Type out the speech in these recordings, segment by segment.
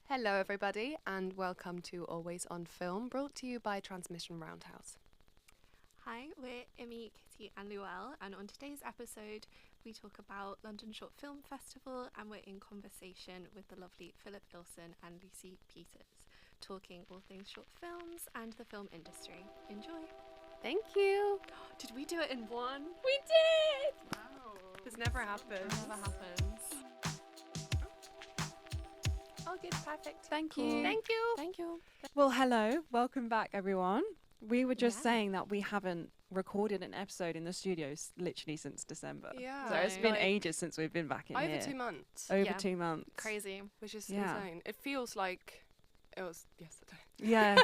Hello everybody and welcome to Always on Film, brought to you by Transmission Roundhouse. Hi, we're Imi, Kitty and Luelle, and on today's episode we talk about London Short Film Festival, and we're in conversation with the lovely Philip Ilson and Lucy Peters, talking all things short films and the film industry. Enjoy! Thank you. Did we do it in one? We did! Wow. This never happens. Never happens. Oh good, perfect. Thank Cool. you. Thank you. Thank you. Well, hello. Welcome back, everyone. We were just Yeah. saying that we haven't recorded an episode in the studios literally since December. Yeah. So it's been Like, ages since we've been back in over here. 2 months, Over Yeah. 2 months. Crazy. which is Yeah. insane. It feels like it was yesterday. Yeah.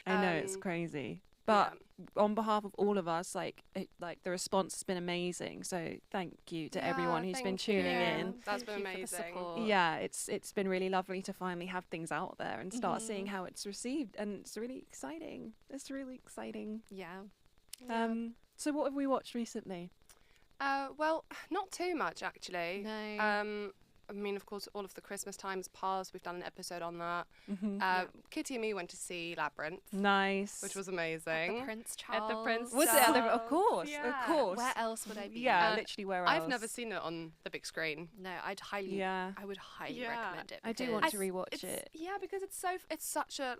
I know, it's Um, crazy. But on behalf of all of us, the response has been amazing. So thank you to everyone who's been tuning in. That's Thank been you for the amazing. support. Yeah, it's been really lovely to finally have things out there and start seeing Mhm. how it's received, and it's really exciting. It's really exciting. Yeah. So what have we watched recently? Well, not too much actually. No. I mean, of course, all of the Christmas times passed. We've done an episode on that. Mm-hmm. Kitty and me went to see Labyrinth, Nice. which was At amazing. the Prince Charles. At the Prince Was it? Charles. Of course, Yeah. of course. Where else would I be? Yeah, Uh, literally where else? I've never seen it on the big screen. No, I would highly Yeah. recommend it. I do because want to rewatch It's- it. Yeah, because it's such a,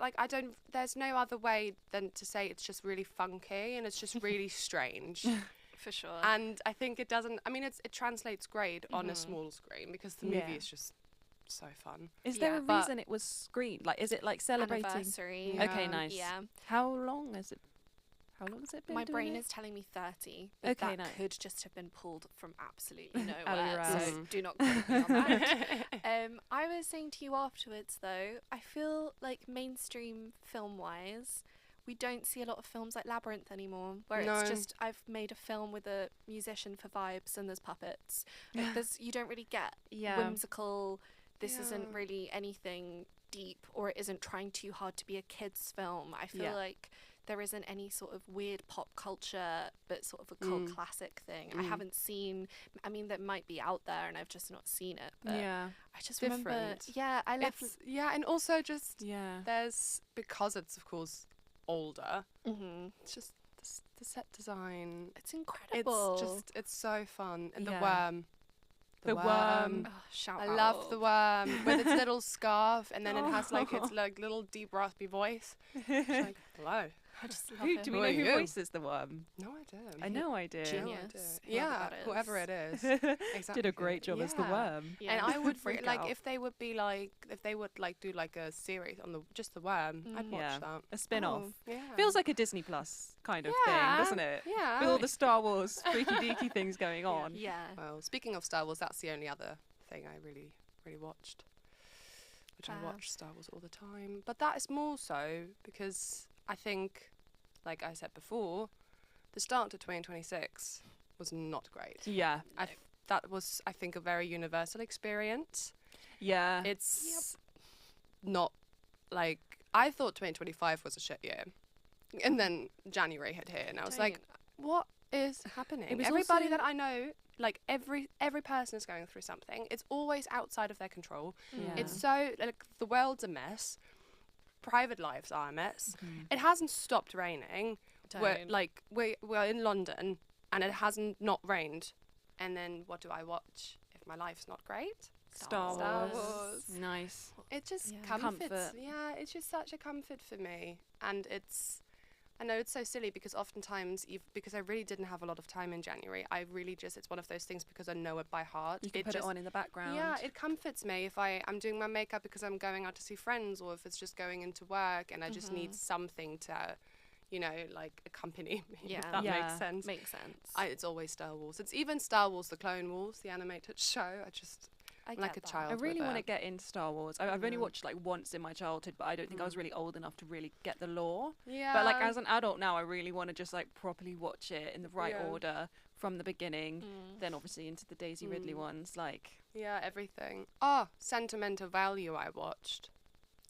there's no other way than to say it's just really funky and it's just really strange. for sure. And I think it translates great on a Mhm. small screen because the movie Yeah. is just so fun. Is there Yeah. a But- reason it was screened? Like, is it like celebrating? Anniversary. Yeah. Okay, nice. Yeah. How long has it? How long has it been? My doing brain it? is telling me 30, but Okay, that nice. could just have been pulled from absolutely Out of your nowhere. ass. So do not quote me on that. I was saying to you afterwards, though, I feel like mainstream film-wise, we don't see a lot of films like Labyrinth anymore, where No. it's just I've made a film with a musician for vibes and there's puppets. Like, you don't really get Yeah. whimsical. This isn't Yeah. really anything deep, or it isn't trying too hard to be a kids' film. I feel Yeah. like there isn't any sort of weird pop culture, but sort of a cult classic thing. I haven't seen. I mean, that might be out there, and I've just not seen it. But Yeah. I just Different. remember. Yeah, I love. And also just Yeah. there's, because it's of course older, It's it's just the set design. incredible. It's so fun. And Yeah. the worm. The worm. Oh, shout I out. love the worm with its little scarf, and then it has its like little deep raspy voice. It's like, hello. I just love Who it. do we Who know are who you? voices the worm? No idea. I know I did. Genius. whoever Yeah, that is. whoever it is. Exactly. Did a great job as the Yeah. worm. Yeah. And I would Freak like out. if they would do like a series on just the worm. I'd watch Yeah. that. A spin-off. Oh, yeah. Feels like a Disney Plus kind of thing, Yeah. doesn't it? Yeah. With all the Star Wars freaky deaky things going on. Yeah. Well, speaking of Star Wars, that's the only other thing I really watched. Which I Fab. watch Star Wars all the time. But that is more so because I think, like I said before, the start to 2026 was not great. Yeah. That was, I think, a very universal experience. Yeah. It's not like, I thought 2025 was a shit year. And then January hit here and I was like, what is happening? It was Everybody also- that I know, like every person is going through something. It's always outside of their control. Yeah. It's so, like, the world's a mess. Private lives are a mess. Mm-hmm. It hasn't stopped raining. We're in London and it hasn't not rained. And then what do I watch if my life's not great? Star Wars. Wars. Nice. It just Yeah. comforts. Comfort. Yeah, it's just such a comfort for me. And I know it's so silly because oftentimes, because I really didn't have a lot of time in January, it's one of those things because I know it by heart. You can put it on in the background. Yeah, it comforts me if I'm doing my makeup because I'm going out to see friends, or if it's just going into work and I just need something to, like accompany me, Yeah. if that Yeah. makes sense. Makes sense. It's always Star Wars. It's even Star Wars, The Clone Wars, the animated show. I I'm like get a that. child. I really with want to it. get into Star Wars. I've only Yeah. watched like once in my childhood, but I don't think I was really old enough to really get the lore. Yeah. But like as an adult now, I really want to just like properly watch it in the right Yeah. order from the beginning. Mm. Then obviously into the Daisy Ridley ones. Like Yeah, everything. Oh, Sentimental Value I watched.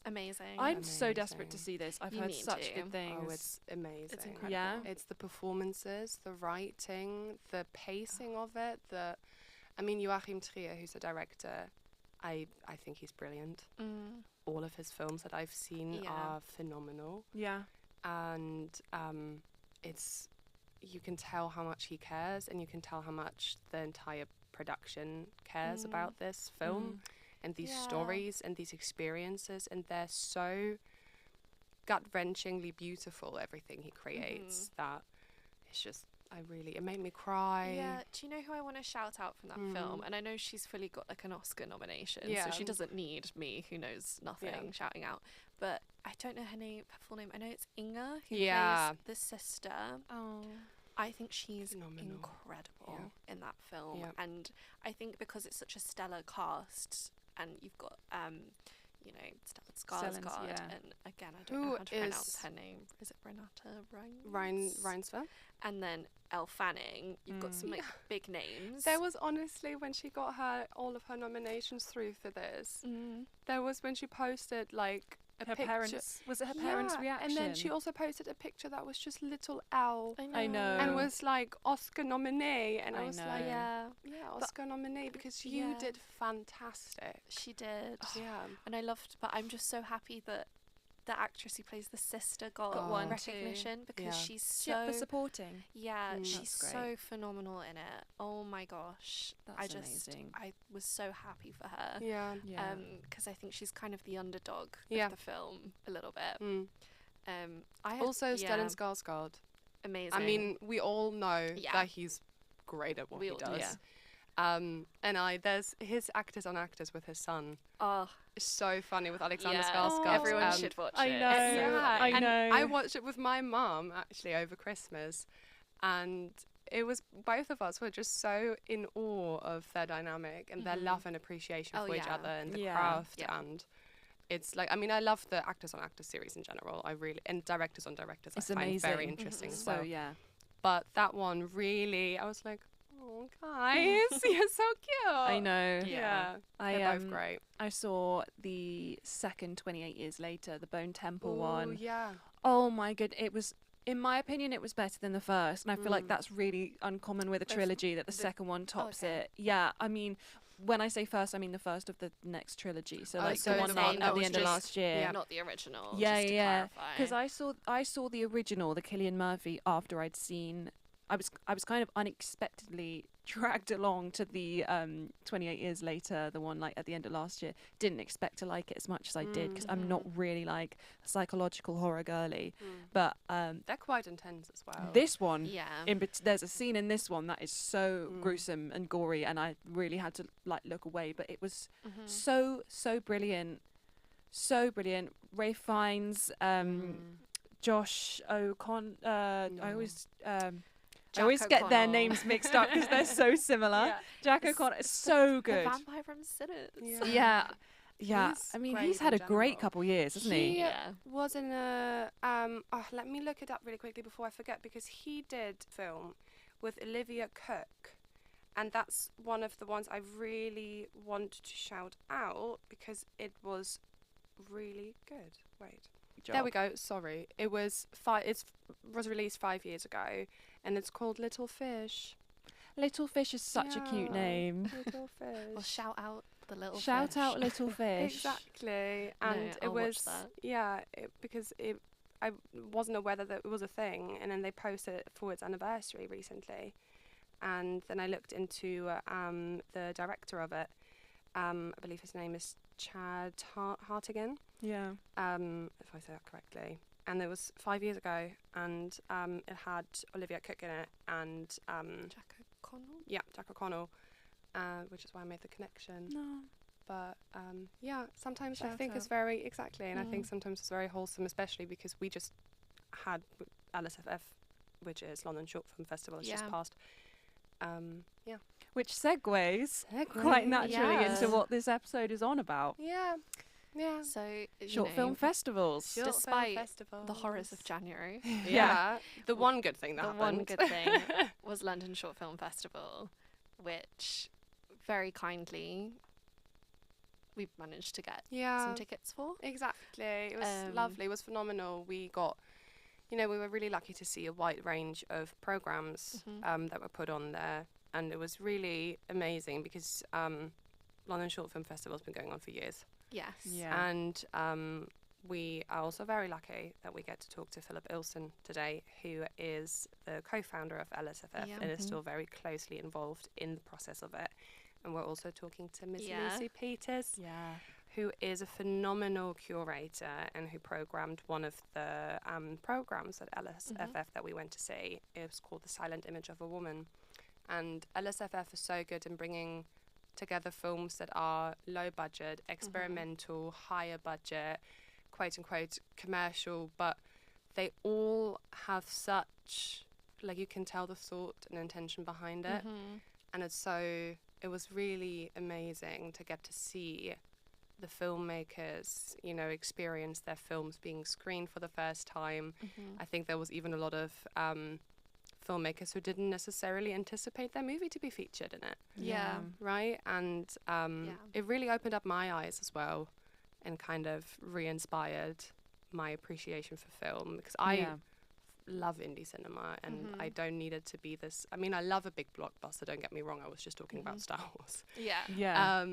Amazing. I'm so desperate to Amazing. see this. I've You heard need such to. good things. Oh, it's amazing. It's incredible. Yeah. It's the performances, the writing, the pacing of it. Joachim Trier, who's the director, I think he's brilliant. All of his films that I've seen are phenomenal. Yeah. And you can tell how much he cares, and you can tell how much the entire production cares about this film and these stories and these experiences, and they're so gut-wrenchingly beautiful, everything he creates, that it's just, it made me cry. Yeah, do you know who I want to shout out from that film? And I know she's fully got like an Oscar nomination, so she doesn't need me, who knows nothing, shouting out. But I don't know her full name. I know it's Inga, who plays the sister. Oh. I think she's incredible in that film. Yeah. And I think because it's such a stellar cast, and you've got, Stellan Skarsgård, and again, I don't know how to pronounce her name. Is it Renata Reinsve? And then Elle Fanning. You've got some like big names. There was honestly, when she got all of her nominations through for this, there was when she posted like her parents' reaction? And then she also posted a picture that was just little Elle. I know. And was like Oscar nominee, and I was like, Oscar nominee, because you did fantastic. She did. Yeah. And but I'm just so happy that the actress who plays the sister got one recognition, because she's so for supporting. Yeah, she's so phenomenal in it. Oh my gosh, that's amazing. I was so happy for her. Yeah. Because I think she's kind of the underdog of the film a little bit. Also Stellan Skarsgård. Amazing. I mean, we all know that he's great at what he does. Yeah. And there's his Actors on Actors with his son. Oh, it's so funny with Alexander Skarsgård. Everyone should watch it. I know. I know. I watched it with my mum actually over Christmas, and it was, both of us were just so in awe of their dynamic and their love and appreciation for each other and the craft. And it's like, I mean, I love the Actors on Actors series in general. And Directors on Directors. It's I find amazing. very interesting as well. So yeah. But that one really, I was like, oh, guys, you're so cute. I know. Yeah. They're both great. I saw the second 28 Years Later, the Bone Temple one. Oh, yeah. Oh, my God. It was, in my opinion, it was better than the first. And I feel like that's really uncommon with a trilogy, that the second one tops it. Yeah. I mean, when I say first, I mean the first of the next trilogy. So, like, the one at the end of last year. Yeah. Not the original. Yeah, just yeah. to clarify. Because I saw the original, the Cillian Murphy, after I'd seen... I was kind of unexpectedly dragged along to the 28 Years Later, the one like at the end of last year. Didn't expect to like it as much as I did, because I'm not really like a psychological horror girly. But they're quite intense as well. This one, there's a scene in this one that is so gruesome and gory, and I really had to like look away. But it was so brilliant, so brilliant. Ralph Fiennes, Josh O'Connor. I always get their names mixed up because they're so similar. Jack O'Connor is so good. The vampire from Sinners. Yeah. I mean, he's had a great couple years, hasn't he? He was in a... let me look it up really quickly before I forget, because he did film with Olivia Cooke. And that's one of the ones I really want to shout out, because it was really good. Wait. There we go. Sorry. It was was released 5 years ago, and it's called Little Fish. Little Fish is such a cute name. Little Fish. Well, shout out the Little Fish. Shout out Little Fish. Exactly. And it was because I wasn't aware that it was a thing, and then they posted it for its anniversary recently, and then I looked into the director of it. I believe his name is Chad Hartigan. Yeah. If I say that correctly. And it was 5 years ago, and it had Olivia Cooke in it, and Jack O'Connell? Yeah, Jack O'Connell, which is why I made the connection. No. But sometimes Shout I think out. it's very, exactly, and I think sometimes it's very wholesome, especially because we just had LSFF, which is London Short Film Festival, it's just passed. Which segues quite naturally into what this episode is on about. Yeah. So short film festivals. Despite the horrors of January. Yeah. The one good thing that happened. The one good thing was London Short Film Festival, which very kindly we managed to get some tickets for. Exactly. It was lovely. It was phenomenal. We got, we were really lucky to see a wide range of programs that were put on there. And it was really amazing because London Short Film Festival has been going on for years. Yes. Yeah. And we are also very lucky that we get to talk to Philip Ilson today, who is the co-founder of LSFF Yeah. and is still very closely involved in the process of it. And we're also talking to Miss Yeah. Lucy Peters, Yeah. who is a phenomenal curator and who programmed one of the programs at LSFF that we went to see. It was called The Silent Image of a Woman. And LSFF is so good in bringing together films that are low budget, experimental, higher budget, quote unquote commercial, but they all have such, like, you can tell the thought and intention behind it. And it was really amazing to get to see the filmmakers, you know, experience their films being screened for the first time. I think there was even a lot of filmmakers who didn't necessarily anticipate their movie to be featured in it, Yeah. right? And it really opened up my eyes as well and kind of re-inspired my appreciation for film, because I love indie cinema and I don't need it to be this. I mean, I love a big blockbuster, don't get me wrong. I was just talking about Star Wars. Yeah. Yeah.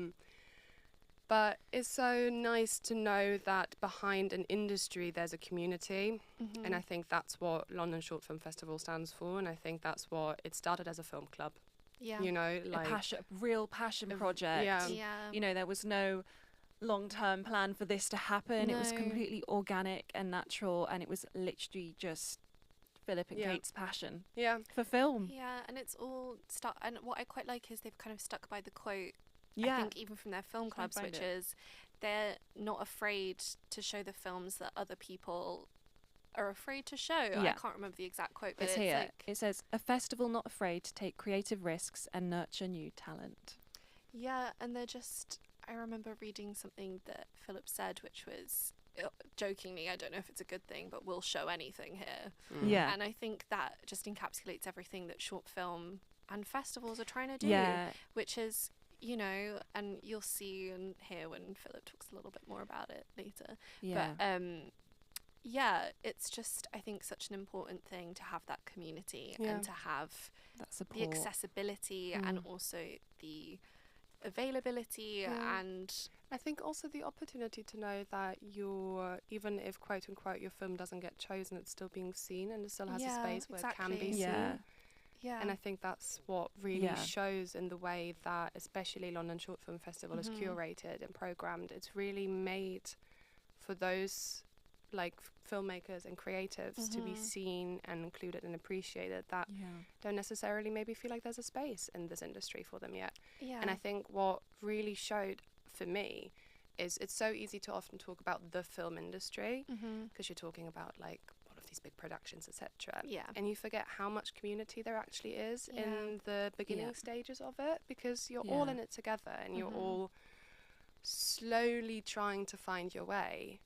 But it's so nice to know that behind an industry there's a community, and I think that's what London Short Film Festival stands for, and I think that's what it started as, a film club. Yeah. You know, like a real passion project. yeah. Yeah. You know, there was no long-term plan for this to happen. It was No. completely organic and natural, and it was literally just Philip and Yeah. Kate's passion Yeah. for film. Yeah, and it's all stuck. And what I quite like is they've kind of stuck by the quote. Yeah. I think even from their film clubs, find which it. is they're not afraid to show the films that other people are afraid to show. I Yeah. can't remember the exact quote, but It's it's here. like, It says, "A festival not afraid to take creative risks and nurture new talent." yeah, and they're just. I remember reading something that Philip said, which was jokingly, I don't know if it's a good thing, but we'll show anything here. Yeah. And I think that just encapsulates everything that short film and festivals are trying to do, Yeah. which is, you know, and you'll see and hear when Philip talks a little bit more about it later. Yeah. But yeah, it's just, I think, such an important thing to have that community Yeah. and to have That support. the accessibility and also the availability and I think also the opportunity to know that you're, even if quote unquote your film doesn't get chosen, it's still being seen and it still has a Yeah, space where it can be exactly. Yeah. seen. yeah. And I think that's what really Yeah. shows in the way that especially London Short Film Festival is curated and programmed. It's really made for those like filmmakers and creatives to be seen and included and appreciated that Yeah. don't necessarily maybe feel like there's a space in this industry for them yet. yeah. And I think what really showed for me is it's so easy to often talk about the film industry because you're talking about like all of these big productions, etc. Yeah. And you forget how much community there actually is Yeah. in the beginning Yeah. stages of it, because you're all Yeah. in it together and you're all slowly trying to find your way.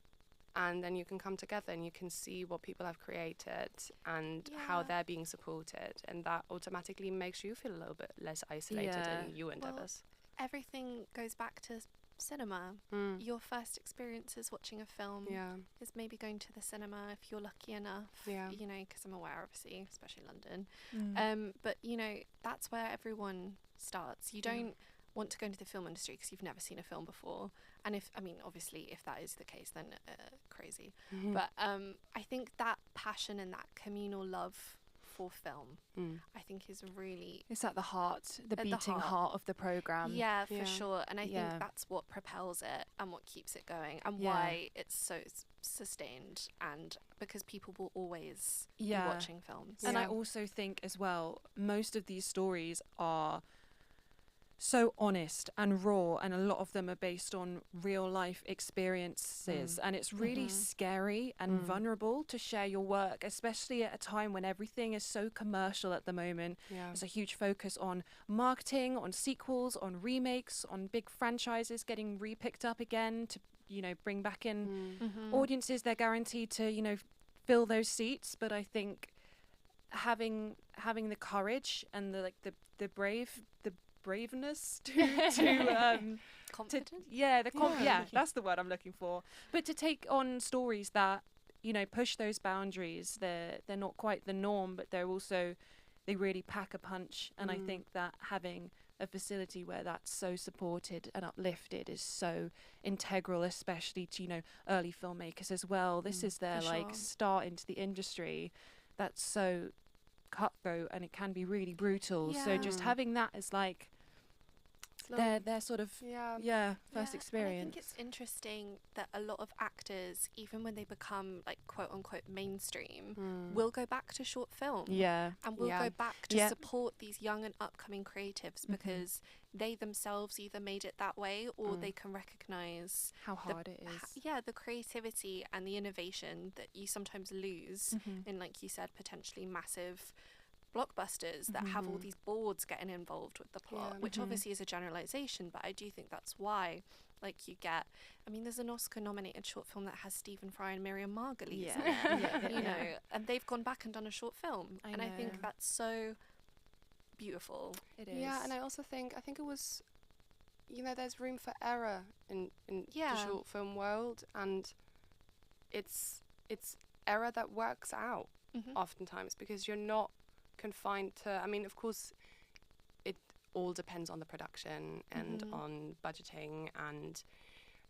And then you can come together and you can see what people have created and how Yeah. they're being supported. And that automatically makes you feel a little bit less isolated Yeah. in your endeavours. Everything goes back to cinema. Your first experiences watching a film Yeah. is maybe going to the cinema if you're lucky enough. Yeah. You know, because I'm aware, obviously, especially London. Mm. But you know, that's where everyone starts. You don't want to go into the film industry because you've never seen a film before. And obviously, if that is the case, then crazy. But I think that passion and that communal love for film, I think is really It's at the heart, the At the beating heart. heart of the program. yeah, for Yeah. sure. And I Yeah. think that's what propels it and what keeps it going and Yeah. why it's so sustained, and because people will always be Yeah. watching films. And I Yeah. also think as well, most of these stories are so honest and raw, and a lot of them are based on real life experiences. And it's really scary and vulnerable to share your work, especially at a time when everything is so commercial at the moment. Yeah. There's a huge focus on marketing, on sequels, on remakes, on big franchises getting re-picked up again to, you know, bring back in audiences they're guaranteed to, you know, fill those seats. But I think having the courage and the braveness to Confident. that's the word I'm looking for. But to take on stories that, you know, push those boundaries. They're not quite the norm, but they really pack a punch. And I think that having a facility where that's so supported and uplifted is so integral, especially to, you know, early filmmakers as well. This is their for like sure. start into the industry. That's so cutthroat and it can be really brutal. So just Yeah. having that as like their sort of first Yeah, and I experience. think it's interesting that a lot of actors, even when they become like quote unquote mainstream, will go back to short film. And will Yeah. go back to Yeah. support these young and upcoming creatives because they themselves either made it that way or they can recognise How hard it is. the creativity and the innovation that you sometimes lose in, like you said, potentially massive blockbusters that have all these boards getting involved with the plot, Yeah. which obviously is a generalization, but I do think that's why, like, you get, I mean, there's an Oscar nominated short film that has Stephen Fry and Miriam Margolyes in it, you know, and they've gone back and done a short film, I and I think know. that's so beautiful. It is. Yeah, and I also think it was, you know, there's room for error in the short film world, and it's error that works out oftentimes because you're not confined to, I mean, of course, it all depends on the production and on budgeting and,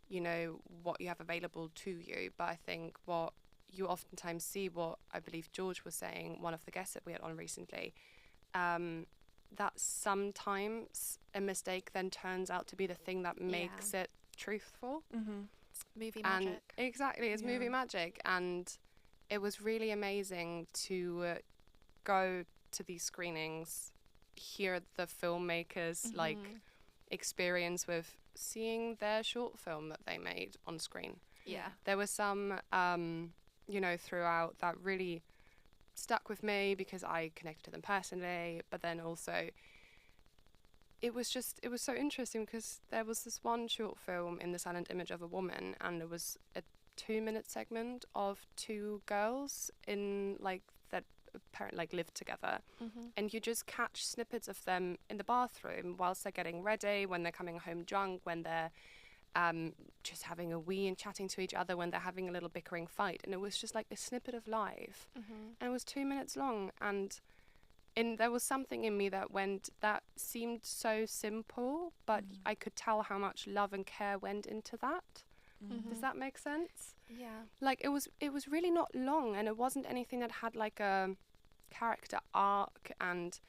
you know, what you have available to you. But I think what you oftentimes see, what I believe George was saying, one of the guests that we had on recently, that sometimes a mistake then turns out to be the thing that makes it truthful. It's movie And magic. exactly, it's movie magic. And it was really amazing to go to these screenings, hear the filmmakers like experience with seeing their short film that they made on screen. Yeah. There was some, you know, throughout that really stuck with me because I connected to them personally, but then also it was so interesting because there was this one short film in the silent image of a woman, and it was a 2-minute segment of two girls in like that apparently like lived together, and you just catch snippets of them in the bathroom whilst they're getting ready, when they're coming home drunk, when they're just having a wee and chatting to each other, when they're having a little bickering fight, and it was just like a snippet of life, and it was 2 minutes long, and there was something in me that seemed so simple, but I could tell how much love and care went into that. Does that make sense? Yeah. Like it was really not long, and it wasn't anything that had like a character arc and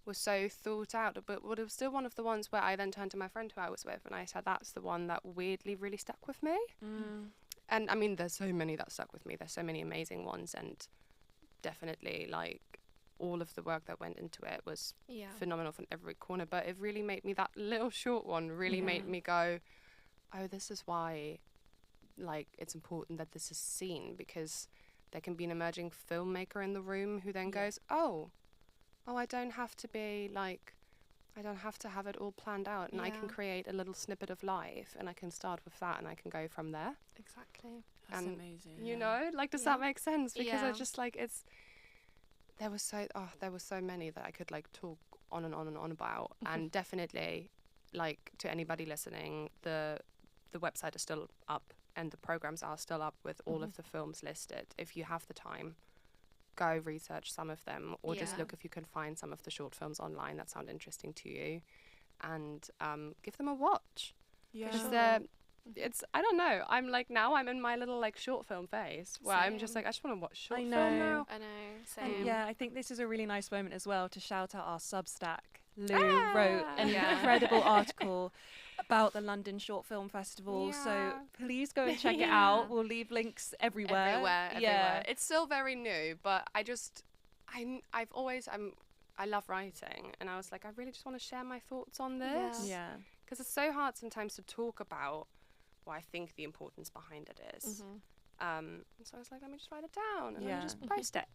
was so thought out, but it was still one of the ones where I then turned to my friend who I was with and I said, that's the one that weirdly really stuck with me. And I mean, there's so many that stuck with me, there's so many amazing ones, and definitely like all of the work that went into it was phenomenal from every corner, but it really made me, that little short one really made me go, oh, this is why like it's important that this is seen, because there can be an emerging filmmaker in the room who then goes, oh, I don't have to be like, I don't have to have it all planned out, and I can create a little snippet of life, and I can start with that, and I can go from there. Exactly. That's And, amazing. You know, like, does that make sense? Because I Yeah. just like, there were so many that I could like talk on and on and on about, and definitely, like, to anybody listening, the website is still up and the programs are still up with all of the films listed. If you have the time, go research some of them, or just look if you can find some of the short films online that sound interesting to you, and give them a watch. Because it's, I don't know, I'm like, now I'm in my little like short film phase where I'm just like, I just want to watch short film now. I know. And Same. yeah, I think this is a really nice moment as well to shout out our Substack. Lou wrote an incredible article about the London Short Film Festival, so please go and check it out. We'll leave links everywhere. Everywhere. It's still very new, but I love writing, and I was like, I really just want to share my thoughts on this. Yeah. Because it's so hard sometimes to talk about what I think the importance behind it is. So I was like, let me just write it down and let me just post it.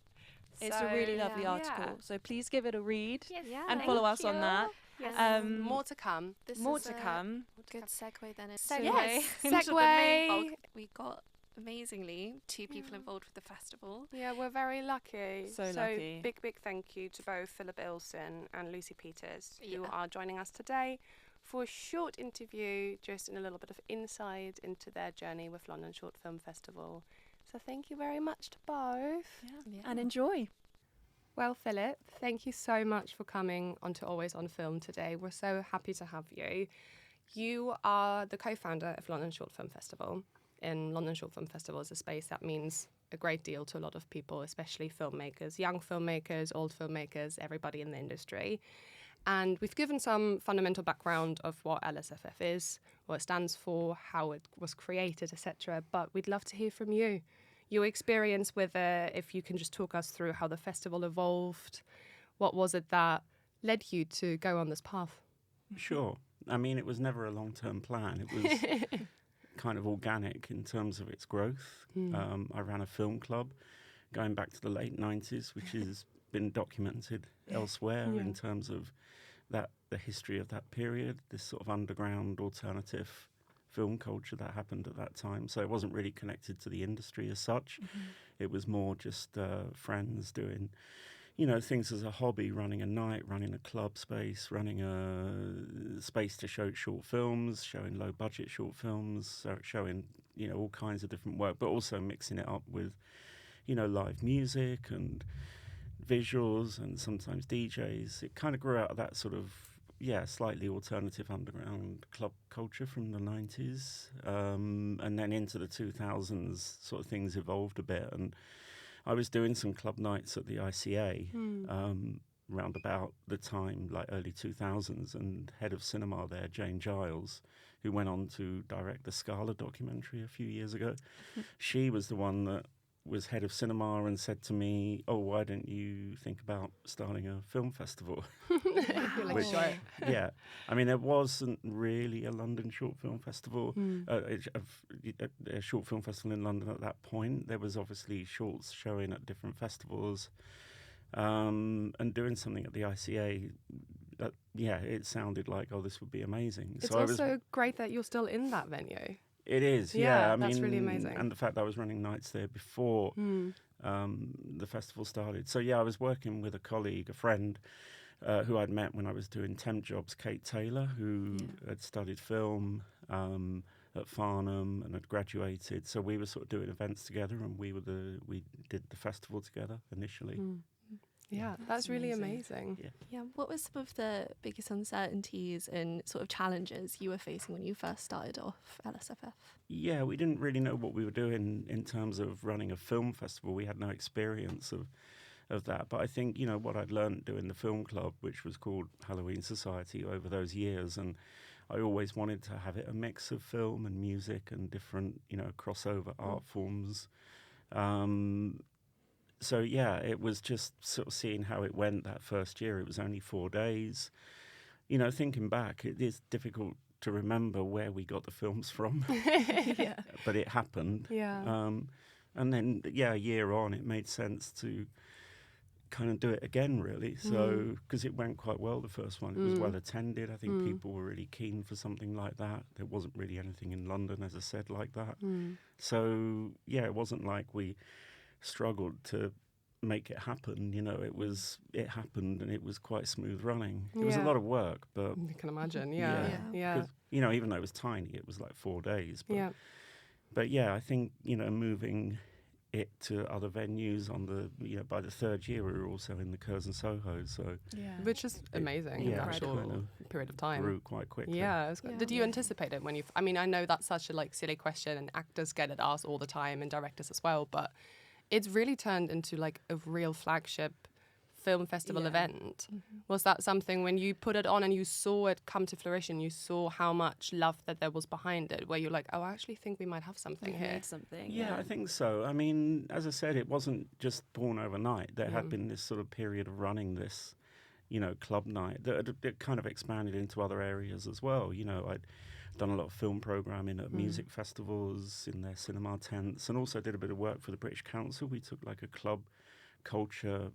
It's a really lovely article, so please give it a read and Thank follow us on that. Yes. More to come. More to come. Good segue then. Yes, into the main segue. bulk. We got amazingly 2 people involved with the festival. Yeah, we're very lucky. So lucky. Big thank you to both Philip Ilson and Lucy Peters, who are joining us today for a short interview, just in a little bit of insight into their journey with London Short Film Festival. So thank you very much to both. And enjoy. Well, Philip, thank you so much for coming onto Always on Film today. We're so happy to have you. You are the co-founder of London Short Film Festival. And London Short Film Festival is a space that means a great deal to a lot of people, especially filmmakers, young filmmakers, old filmmakers, everybody in the industry. And we've given some fundamental background of what LSFF is, what it stands for, how it was created, etc. But we'd love to hear from you. Your experience with it, if you can just talk us through how the festival evolved. What was it that led you to go on this path? Sure. I mean, it was never a long-term plan. It was kind of organic in terms of its growth. I ran a film club going back to the late 90s, which has been documented elsewhere in terms of the history of that period, this sort of underground alternative film culture that happened at that time. So it wasn't really connected to the industry as such. It was more just friends doing, things as a hobby, running a night, running a club space, running a space to show short films, showing low budget short films, showing, all kinds of different work, but also mixing it up with, live music and visuals and sometimes DJs. It kind of grew out of that sort of, slightly alternative underground club culture from the 90s. And then into the 2000s, sort of things evolved a bit. And I was doing some club nights at the ICA round about the time, like early 2000s, and head of cinema there, Jane Giles, who went on to direct the Scala documentary a few years ago. She was the one that was head of cinema and said to me, "Oh, why don't you think about starting a film festival?" You're like, sure. Yeah, I mean, there wasn't really a London Short Film Festival, a short film festival in London at that point. There was obviously shorts showing at different festivals, and doing something at the ICA. It sounded like, oh, this would be amazing. It's so also great that you're still in that venue. It is, Yeah, I that's mean, really amazing. and the fact that I was running nights there before the festival started. So, I was working with a colleague, a friend, who I'd met when I was doing temp jobs, Kate Taylor, who had studied film at Farnham and had graduated. So we were sort of doing events together, and we did the festival together initially. Yeah, that's really amazing. Yeah, what were some of the biggest uncertainties and sort of challenges you were facing when you first started off LSFF? Yeah, we didn't really know what we were doing in terms of running a film festival. We had no experience of that. But I think, what I'd learned doing the film club, which was called Halloween Society over those years, and I always wanted to have it a mix of film and music and different, crossover art forms. So, it was just sort of seeing how it went that first year. It was only 4 days. Thinking back, it is difficult to remember where we got the films from. But it happened. Yeah. And then, a year on, it made sense to kind of do it again, really. So, because it went quite well, the first one. It was well attended. I think people were really keen for something like that. There wasn't really anything in London, as I said, like that. So, it wasn't like we struggled to make it happen. It happened, and it was quite smooth running. It was a lot of work, but You can imagine, yeah. 'cause, even though it was tiny, it was like 4 days. But I think moving it to other venues on the by the third year we were also in the Curzon Soho, so Which is amazing in a short period of time. grew quite quickly. Did you anticipate it when you? I mean, I know that's such a silly question, and actors get it asked all the time, and directors as well. But it's really turned into like a real flagship film festival event. Was that something when you put it on and you saw it come to fruition, you saw how much love that there was behind it, where you're like, oh, I actually think we might have something here. Yeah, I think so. I mean, as I said, it wasn't just born overnight. There had been this sort of period of running this, club night that had kind of expanded into other areas as well. I'd done a lot of film programming at music festivals in their cinema tents, and also did a bit of work for the British Council. We took like a club culture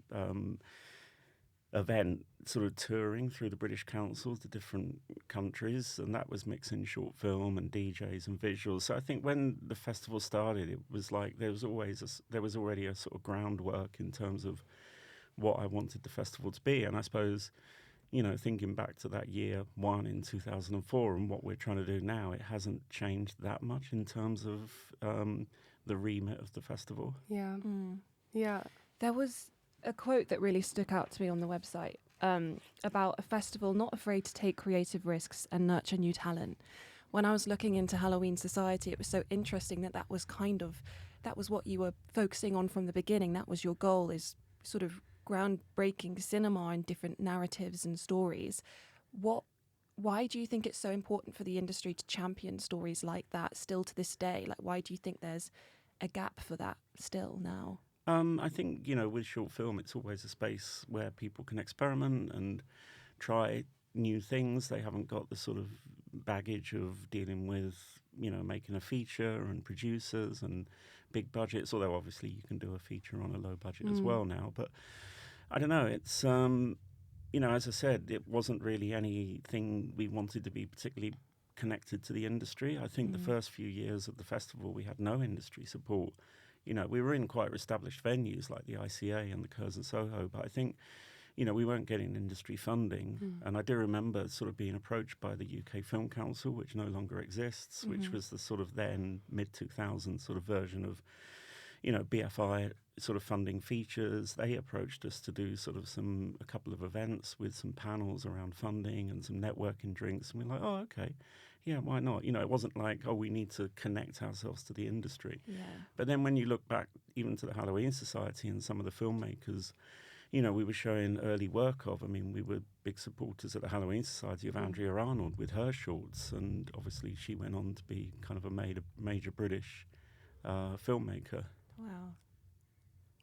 event, sort of touring through the British Council to different countries, and that was mixing short film and DJs and visuals. So I think when the festival started, it was like there was already a sort of groundwork in terms of what I wanted the festival to be. And I suppose, thinking back to that year one in 2004 and what we're trying to do now, it hasn't changed that much in terms of the remit of the festival. Yeah. There was a quote that really stuck out to me on the website about a festival not afraid to take creative risks and nurture new talent. When I was looking into Halloween Society, it was so interesting that was what you were focusing on from the beginning. That was your goal, is sort of groundbreaking cinema and different narratives and stories. Why do you think it's so important for the industry to champion stories like that still to this day? Like, why do you think there's a gap for that still now? I think, with short film, it's always a space where people can experiment and try new things. They haven't got the sort of baggage of dealing with, making a feature and producers and big budgets, although obviously you can do a feature on a low budget as well now. But I don't know, it's, as I said, it wasn't really anything we wanted to be particularly connected to the industry. I think the first few years of the festival, we had no industry support. We were in quite established venues like the ICA and the Curzon Soho, but I think, we weren't getting industry funding. And I do remember sort of being approached by the UK Film Council, which no longer exists, which was the sort of then mid-2000s sort of version of, BFI sort of funding features. They approached us to do sort of a couple of events with some panels around funding and some networking drinks. And we're like, oh, okay. Yeah, why not? It wasn't like, oh, we need to connect ourselves to the industry. Yeah. But then when you look back even to the Halloween Society and some of the filmmakers, we were showing early work of. I mean, we were big supporters at the Halloween Society of Andrea Arnold with her shorts. And obviously she went on to be kind of a major British filmmaker. Wow.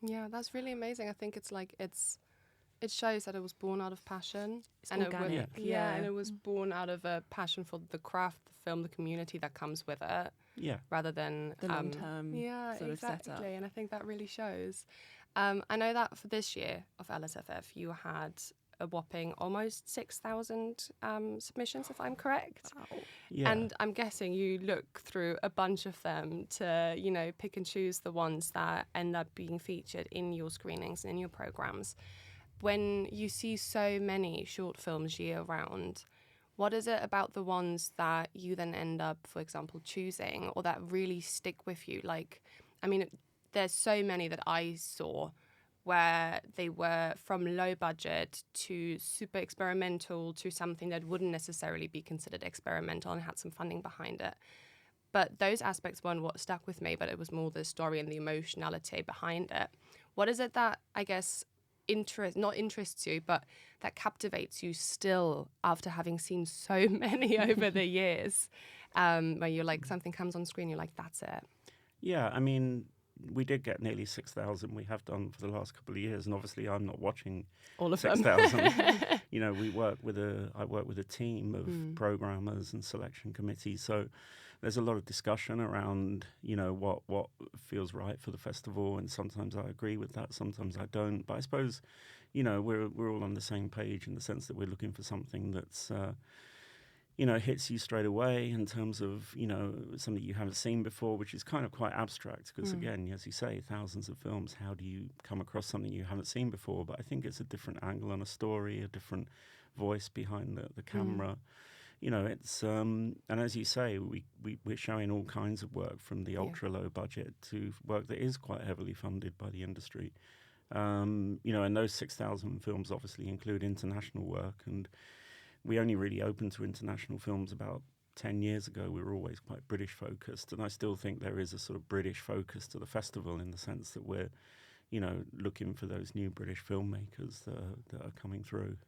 Yeah, that's really amazing. I think it's like it shows that it was born out of passion. It's and organic. And it was born out of a passion for the craft, the film, the community that comes with it. Yeah. Rather than the long-term sort of setup. Exactly. And I think that really shows. I know that for this year of LSFF, you had a whopping almost 6,000 submissions, if I'm correct. Wow. Yeah. And I'm guessing you look through a bunch of them to, pick and choose the ones that end up being featured in your screenings and in your programs. When you see so many short films year round, what is it about the ones that you then end up, for example, choosing or that really stick with you? Like, I mean, there's so many that I saw where they were from low budget to super experimental to something that wouldn't necessarily be considered experimental and had some funding behind it. But those aspects weren't what stuck with me, but it was more the story and the emotionality behind it. What is it that, I guess, not interests you, but that captivates you still after having seen so many over the years, where you're like, something comes on screen, you're like, that's it? Yeah, I mean, we did get nearly 6,000. We have done for the last couple of years, and obviously I'm not watching All of 6,000. I work with a team of programmers and selection committees. So there's a lot of discussion around, what feels right for the festival, and sometimes I agree with that, sometimes I don't. But I suppose, we're all on the same page in the sense that we're looking for something that's hits you straight away in terms of, something you haven't seen before, which is kind of quite abstract because, again, as you say, thousands of films, how do you come across something you haven't seen before? But I think it's a different angle on a story, a different voice behind the camera. It's, and as you say, we're showing all kinds of work from the ultra low budget to work that is quite heavily funded by the industry. And those 6,000 films obviously include international work, and we only really opened to international films about 10 years ago. We were always quite British focused, and I still think there is a sort of British focus to the festival in the sense that we're, looking for those new British filmmakers that are coming through.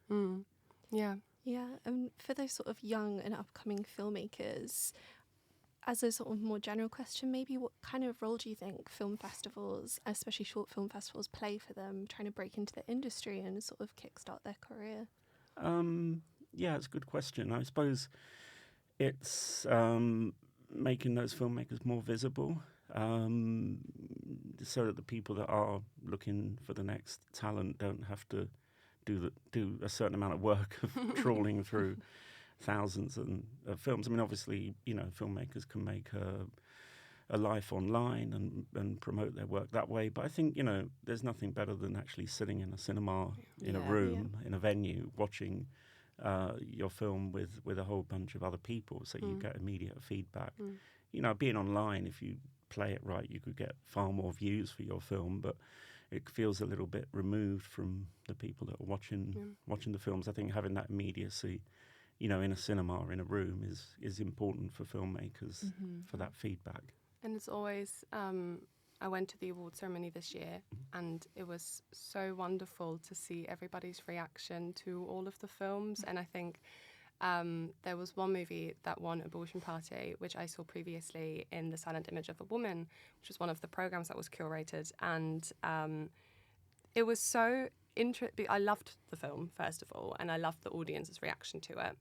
Yeah. Yeah, and for those sort of young and upcoming filmmakers, as a sort of more general question, maybe what kind of role do you think film festivals, especially short film festivals, play for them trying to break into the industry and sort of kickstart their career? Yeah, it's a good question. I suppose it's making those filmmakers more visible, so that the people that are looking for the next talent don't have to do a certain amount of work of trawling through thousands of films. I mean, obviously, filmmakers can make a life online and promote their work that way. But I think, there's nothing better than actually sitting in a cinema, in a room, in a venue, watching your film with a whole bunch of other people, so you get immediate feedback. Being online, if you play it right, you could get far more views for your film, but it feels a little bit removed from the people that are watching the films. I think having that immediacy, you know, in a cinema or in a room is important for filmmakers for that feedback. And it's always, I went to the award ceremony this year, and it was so wonderful to see everybody's reaction to all of the films. And I think there was one movie that won Abortion Party, which I saw previously in The Silent Image of a Woman, which was one of the programs that was curated. And it was so interesting. I loved the film, first of all, and I loved the audience's reaction to it.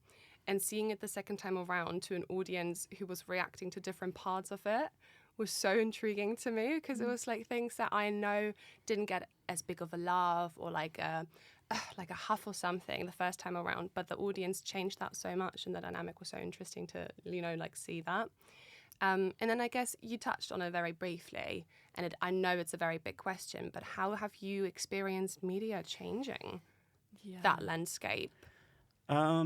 And seeing it the second time around to an audience who was reacting to different parts of it was so intriguing to me, because it was like things that I know didn't get as big of a laugh or like a huff or something the first time around, but the audience changed that so much, and the dynamic was so interesting to, you know, like see that. And then I guess you touched on it very briefly, and I know it's a very big question, but how have you experienced media changing that landscape? I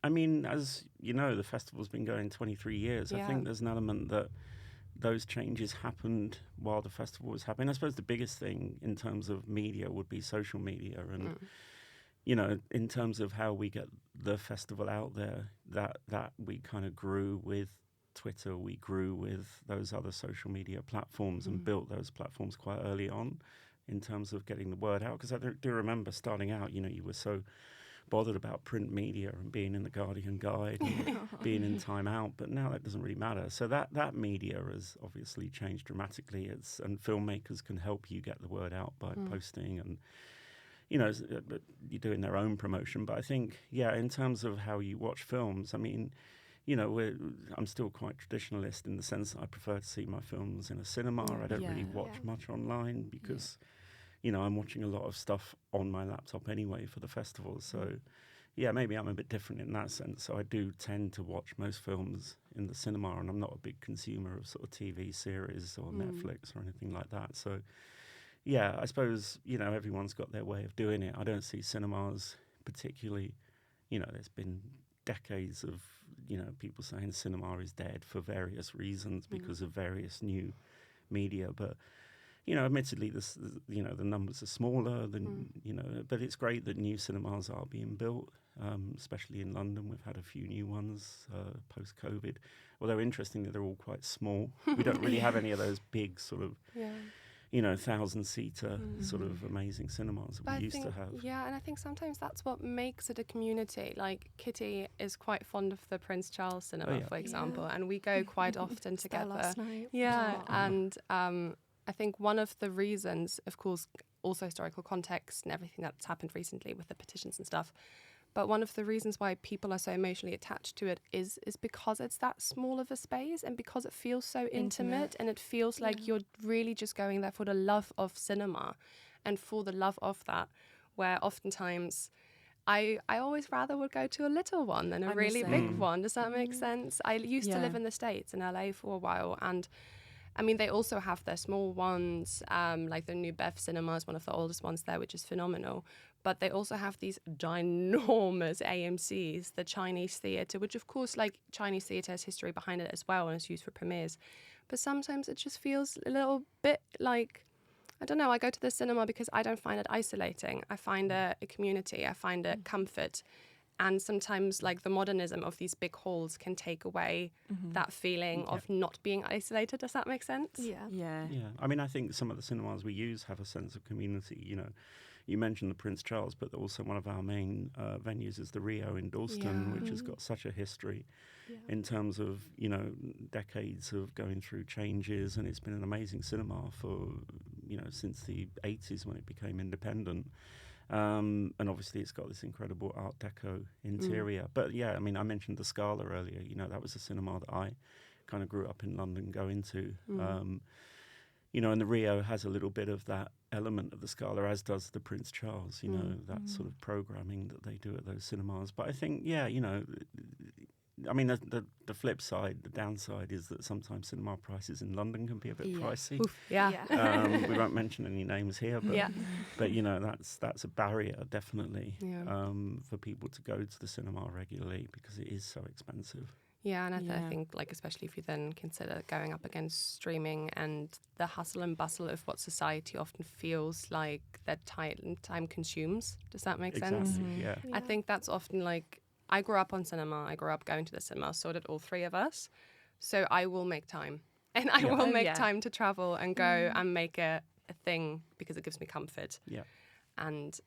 mean, as you know, the festival's been going 23 years. I think there's an element that those changes happened while the festival was happening. I suppose the biggest thing in terms of media would be social media, and you know, in terms of how we get the festival out there, that we kind of grew with Twitter, we grew with those other social media platforms and built those platforms quite early on in terms of getting the word out. Because I do remember starting out, you know, you were so bothered about print media and being in the Guardian Guide and being in Time Out, but now that doesn't really matter. So that media has obviously changed dramatically. And filmmakers can help you get the word out by posting, and you know, you're doing their own promotion. But I think, in terms of how you watch films, I mean, you know, I'm still quite traditionalist in the sense that I prefer to see my films in a cinema. I don't really watch much online because you know, I'm watching a lot of stuff on my laptop anyway for the festival. So, maybe I'm a bit different in that sense. So I do tend to watch most films in the cinema, and I'm not a big consumer of sort of TV series or Netflix or anything like that. So, I suppose, you know, everyone's got their way of doing it. I don't see cinemas particularly, you know, there's been decades of, you know, people saying cinema is dead for various reasons because of various new media. But you know, admittedly, you know, the numbers are smaller than, you know, but it's great that new cinemas are being built, especially in London. We've had a few new ones post-COVID, although interestingly, they're all quite small. We don't really have any of those big sort of, you know, 1,000-seater sort of amazing cinemas that we used to have. Yeah, and I think sometimes that's what makes it a community. Like Kitty is quite fond of the Prince Charles cinema, for example, and we go quite often together. Last night. And I think one of the reasons, of course, also historical context and everything that's happened recently with the petitions and stuff, but one of the reasons why people are so emotionally attached to it is because it's that small of a space, and because it feels so intimate and it feels like you're really just going there for the love of cinema and for the love of that, where oftentimes I always rather would go to a little one than a really big one. Does that make sense? I used to live in the States, in LA for a while, and I mean, they also have their small ones, like the New Bev Cinema is one of the oldest ones there, which is phenomenal. But they also have these ginormous AMCs, the Chinese theatre, which of course, like Chinese theatre has history behind it as well and is used for premieres. But sometimes it just feels a little bit like, I don't know, I go to the cinema because I don't find it isolating. I find it a community. I find it comfort. And sometimes, like, the modernism of these big halls can take away that feeling of not being isolated. Does that make sense? Yeah. I mean, I think some of the cinemas we use have a sense of community. You know, you mentioned the Prince Charles, but also one of our main venues is the Rio in Dalston, which has got such a history in terms of, you know, decades of going through changes. And it's been an amazing cinema for, you know, since the 80s when it became independent. And obviously it's got this incredible Art Deco interior. But I mean, I mentioned the Scala earlier. You know, that was a cinema that I kind of grew up in London going to. You know, and the Rio has a little bit of that element of the Scala, as does the Prince Charles, you know, that sort of programming that they do at those cinemas. But I think, you know, I mean, the flip side, the downside is that sometimes cinema prices in London can be a bit pricey. Oof, we won't mention any names here, but you know, that's a barrier definitely for people to go to the cinema regularly because it is so expensive. Yeah, and I Yeah. think, like, especially if you then consider going up against streaming and the hustle and bustle of what society often feels like that time consumes. Does that make sense? Exactly. Yeah. I think that's often like, I grew up on cinema. I grew up going to the cinema. So did all three of us. So I will make time, and I Yeah. will Oh, make yeah. time to travel and go and make it a thing because it gives me comfort. Yeah. And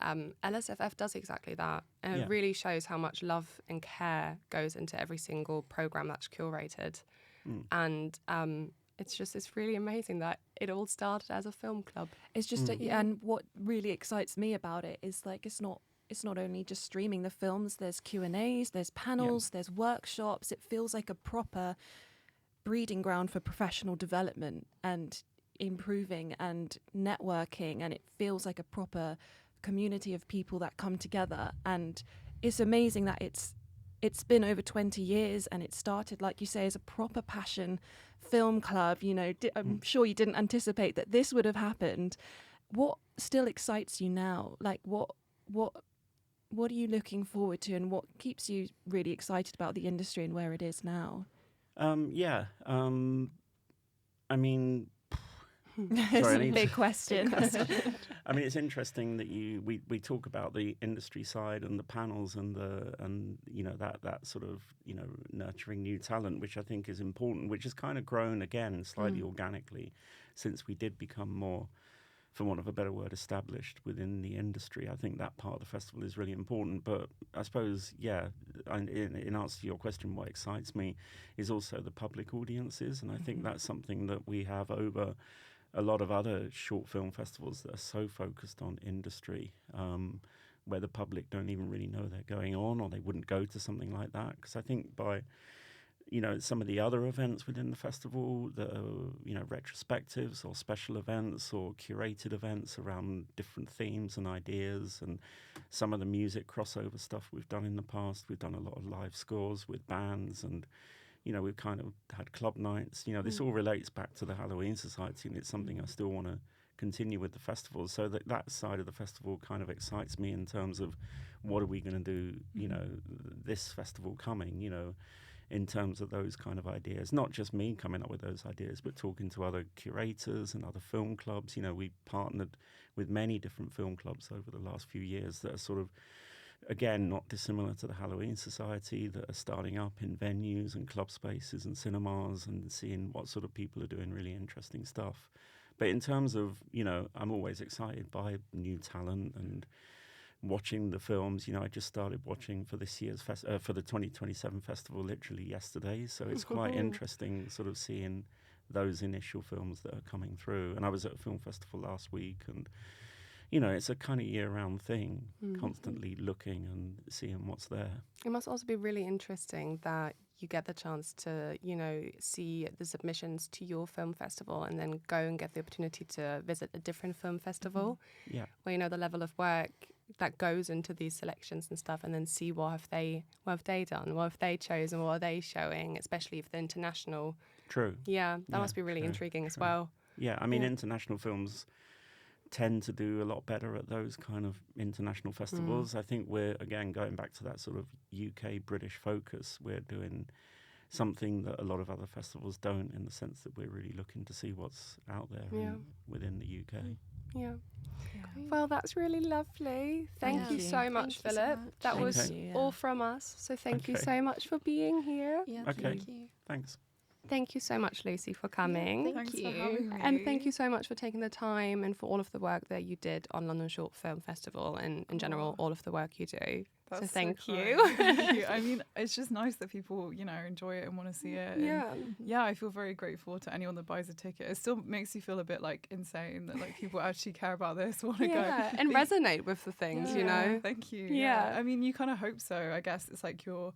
LSFF does exactly that. And Yeah. it really shows how much love and care goes into every single program that's curated. Mm. And it's really amazing that it all started as a film club. It's just, Yeah. and what really excites me about it is like it's not only just streaming the films. There's Q&As, there's panels, there's workshops. It feels like a proper breeding ground for professional development and improving and networking, and it feels like a proper community of people that come together. And it's amazing that it's been over 20 years and it started, like you say, as a proper passion film club. You know, I'm sure you didn't anticipate that this would have happened. What still excites you now? Like what are you looking forward to, and what keeps you really excited about the industry and where it is now? I mean, It's Sorry, I a need big to- question. I mean, it's interesting that we talk about the industry side and the panels and that sort of nurturing new talent, which I think is important, which has kind of grown again slightly organically since we did become more, for want of a better word, established within the industry. I think that part of the festival is really important. But I suppose, in answer to your question, what excites me is also the public audiences, and I think that's something that we have over a lot of other short film festivals that are so focused on industry, where the public don't even really know they're going on, or they wouldn't go to something like that. Because I think by, some of the other events within the festival, the retrospectives or special events or curated events around different themes and ideas, and some of the music crossover stuff we've done in the past. We've done a lot of live scores with bands, and we've kind of had club nights. This all relates back to the Halloween Society, and it's something I still want to continue with the festival. So that side of the festival kind of excites me in terms of what are we going to do, this festival coming, in terms of those kind of ideas. Not just me coming up with those ideas, but talking to other curators and other film clubs. We've partnered with many different film clubs over the last few years that are sort of, again, not dissimilar to the Halloween Society, that are starting up in venues and club spaces and cinemas, and seeing what sort of people are doing really interesting stuff. But in terms of, I'm always excited by new talent and watching the films. I just started watching for this year's for the 2027 festival literally yesterday. So it's quite interesting sort of seeing those initial films that are coming through. And I was at a film festival last week, and it's a kind of year-round thing, constantly looking and seeing what's there. It must also be really interesting that you get the chance to, see the submissions to your film festival and then go and get the opportunity to visit a different film festival Yeah. where the level of work that goes into these selections and stuff, and then see what have they done, what have they chosen, what are they showing, especially if they're international. True. Yeah, that Yeah, must be really true, intriguing as true. well. Yeah, I mean, Yeah. international films tend to do a lot better at those kind of international festivals. I think we're, again, going back to that sort of UK British focus, we're doing something that a lot of other festivals don't, in the sense that we're really looking to see what's out there within the UK. Yeah. Well, that's really lovely. Thank you so much, Thank you so Philip. much. That Thank was you, all from us. So thank you Okay. so much for being here. Yeah, Okay. thank you. Thanks. Thank you so much, Lucy, for coming. Thank Thanks you. for having me. And thank you so much for taking the time and for all of the work that you did on London Short Film Festival, and in general, all of the work you do. That's thank kind. you. Thank you. I mean, it's just nice that people, enjoy it and want to see it. And yeah, I feel very grateful to anyone that buys a ticket. It still makes you feel a bit like insane that like people actually care about this, want to go. And resonate with the things, Thank you. Yeah. I mean, you kind of hope so. I guess it's like your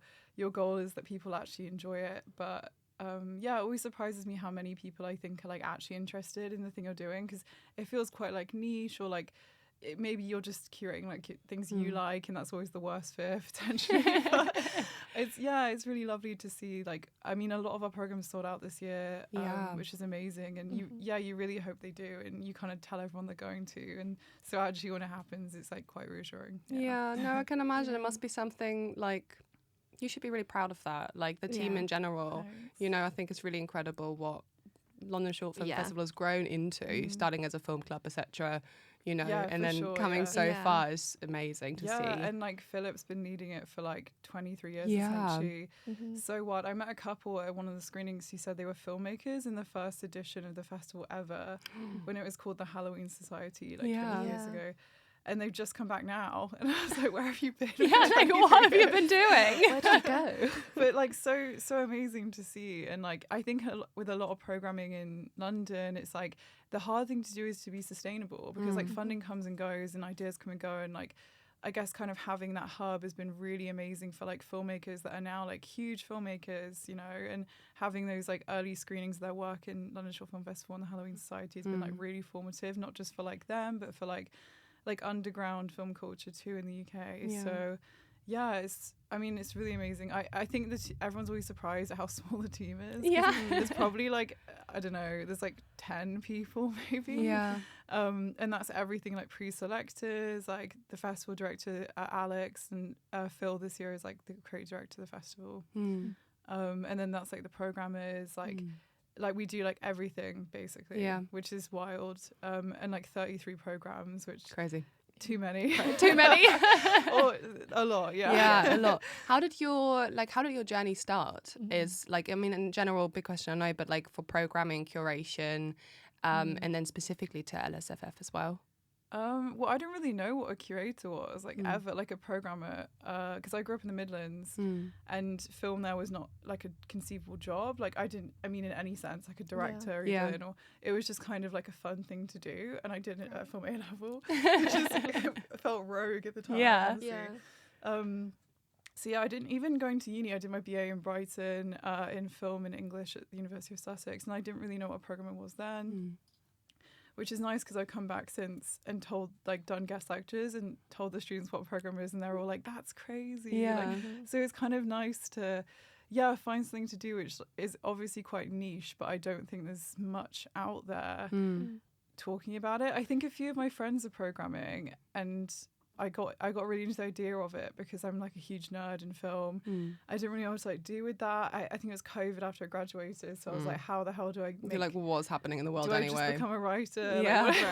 goal is that people actually enjoy it. But it always surprises me how many people I think are like actually interested in the thing you're doing, because it feels quite like niche, or like maybe you're just curating like things you like, and that's always the worst fear potentially. But it's really lovely to see. Like, I mean, a lot of our programs sold out this year, which is amazing, and you really hope they do, and you kind of tell everyone they're going to, and so actually when it happens, it's like quite reassuring. No, I can imagine it must be something like You should be really proud of that. Like the team Yeah. in general, Thanks. you know, I think it's really incredible what London Short Film Yeah. Festival has grown into, starting as a film club, etc. You know, Yeah, and for then sure, coming yeah. so Yeah. far is amazing to Yeah, see. and like Philip's been leading it for like 23 years Yeah. essentially. Mhm. So what? I met a couple at one of the screenings who said they were filmmakers in the first edition of the festival ever, when it was called the Halloween Society, like Yeah. 20 years Yeah. ago. And they've just come back now, and I was like, "Where have you been?" Yeah, for like 23 what have you years? been doing? Where did you go? But like so amazing to see. And like I think with a lot of programming in London, it's like the hard thing to do is to be sustainable, because like funding comes and goes and ideas come and go, and like I guess kind of having that hub has been really amazing for like filmmakers that are now like huge filmmakers, you know, and having those like early screenings of their work in London Short Film Festival and the Halloween Society has been like really formative, not just for like them, but for like underground film culture too in the UK. Yeah. So yeah, it's really amazing. I think that everyone's always surprised at how small the team is. 'Cause Yeah. there's probably like, I don't know, there's like 10 people maybe. Yeah. And that's everything like pre-selectors, like the festival director Alex, and Phil this year is like the creative director of the festival. Mm. And then that's like the programmers, like we do like everything basically, Yeah. which is wild. And like 33 programs, which Crazy. too many. Too many. Or a lot, yeah. Yeah, a lot. How did your journey start? Is like, I mean, in general, big question, I know, but like for programming, curation, and then specifically to LSFF as well. Well, I didn't really know what a curator was, like ever, like a programmer, because I grew up in the Midlands, and film there was not like a conceivable job. Like I mean in any sense, like a director Yeah. even, or it was just kind of like a fun thing to do, and I did it at film A level, which is it felt rogue at the time. Yeah. honestly. So yeah, I didn't even going to uni. I did my BA in Brighton in film and English at the University of Sussex, and I didn't really know what programming was then. Which is nice, because I've come back since and done guest lectures and told the students what program is, and they're all like, that's crazy. Yeah. So it's kind of nice to, find something to do, which is obviously quite niche, but I don't think there's much out there talking about it. I think a few of my friends are programming, and I got really into the idea of it because I'm like a huge nerd in film. I didn't really know what to like do with that. I think it was COVID after I graduated, so I was like, how the hell do I You're like, what's happening in the world do I anyway? just become a writer? Yeah. Like,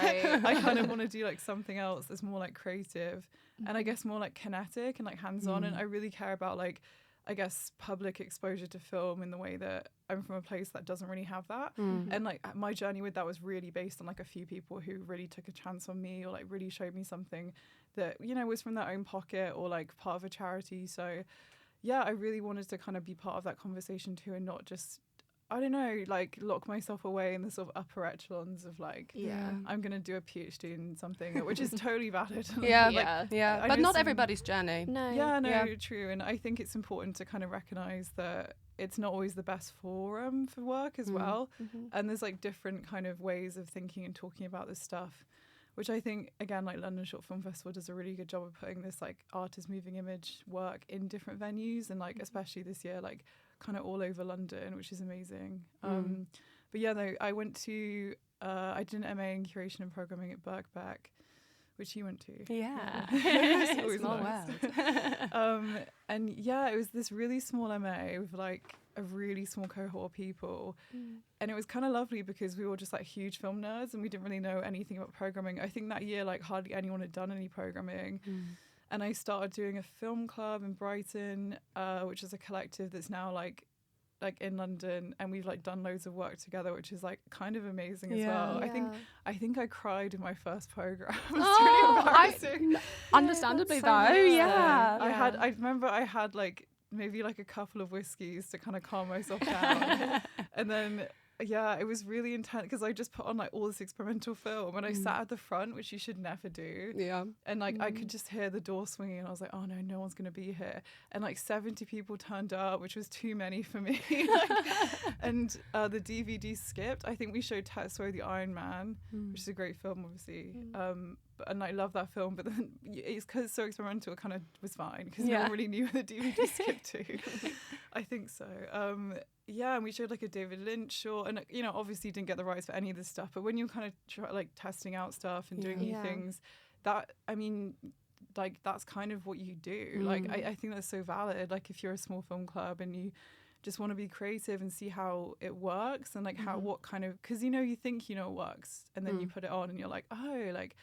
Right. I kind of want to do like something else that's more like creative and I guess more like kinetic and like hands-on. And I really care about like, I guess, public exposure to film in the way that I'm from a place that doesn't really have that. And like my journey with that was really based on like a few people who really took a chance on me, or like really showed me something that, you know, was from their own pocket or like part of a charity. So yeah, I really wanted to kind of be part of that conversation too, and not just, I don't know, like lock myself away in the sort of upper echelons of like, I'm going to do a PhD in something, which is totally valid. Yeah, Yeah. I but know not some- everybody's journey. No. Yeah, no, Yeah. true. And I think it's important to kind of recognise that it's not always the best forum for work as well. And there's like different kind of ways of thinking and talking about this stuff, which I think, again, like London Short Film Festival does a really good job of putting this like artist moving image work in different venues, and like especially this year, like kind of all over London, which is amazing. But yeah, no, I went to, I did an MA in curation and programming at Birkbeck, which you went to. Yeah. It's always Small nice. world. And yeah, it was this really small MA with like a really small cohort of people. And it was kind of lovely because we were just like huge film nerds and we didn't really know anything about programming. I think that year, like hardly anyone had done any programming. And I started doing a film club in Brighton, which is a collective that's now like in London, and we've like done loads of work together, which is like kind of amazing as well. I think I cried in my first program. It's really embarrassing. Understandably though, I yeah. I remember I had like maybe like a couple of whiskeys to kind of calm myself down, and then it was really intense because I just put on like all this experimental film, and I sat at the front, which you should never do. Yeah. And like I could just hear the door swinging, and I was like, oh no one's gonna be here. And like 70 people turned up, which was too many for me. And the DVD skipped. I think we showed Tetsuo the Iron Man, which is a great film, obviously. And I love that film, but then it's because it's so experimental, it kind of was fine because no one really knew where the DVD skipped to. I think so. And we showed like a David Lynch short, and you know, obviously didn't get the rights for any of this stuff, but when you're kind of like testing out stuff and doing new things, that, I mean, like that's kind of what you do. Like I think that's so valid. Like if you're a small film club and you just want to be creative and see how it works and like how what kind of, because you think it works and then you put it on and you're like, oh, like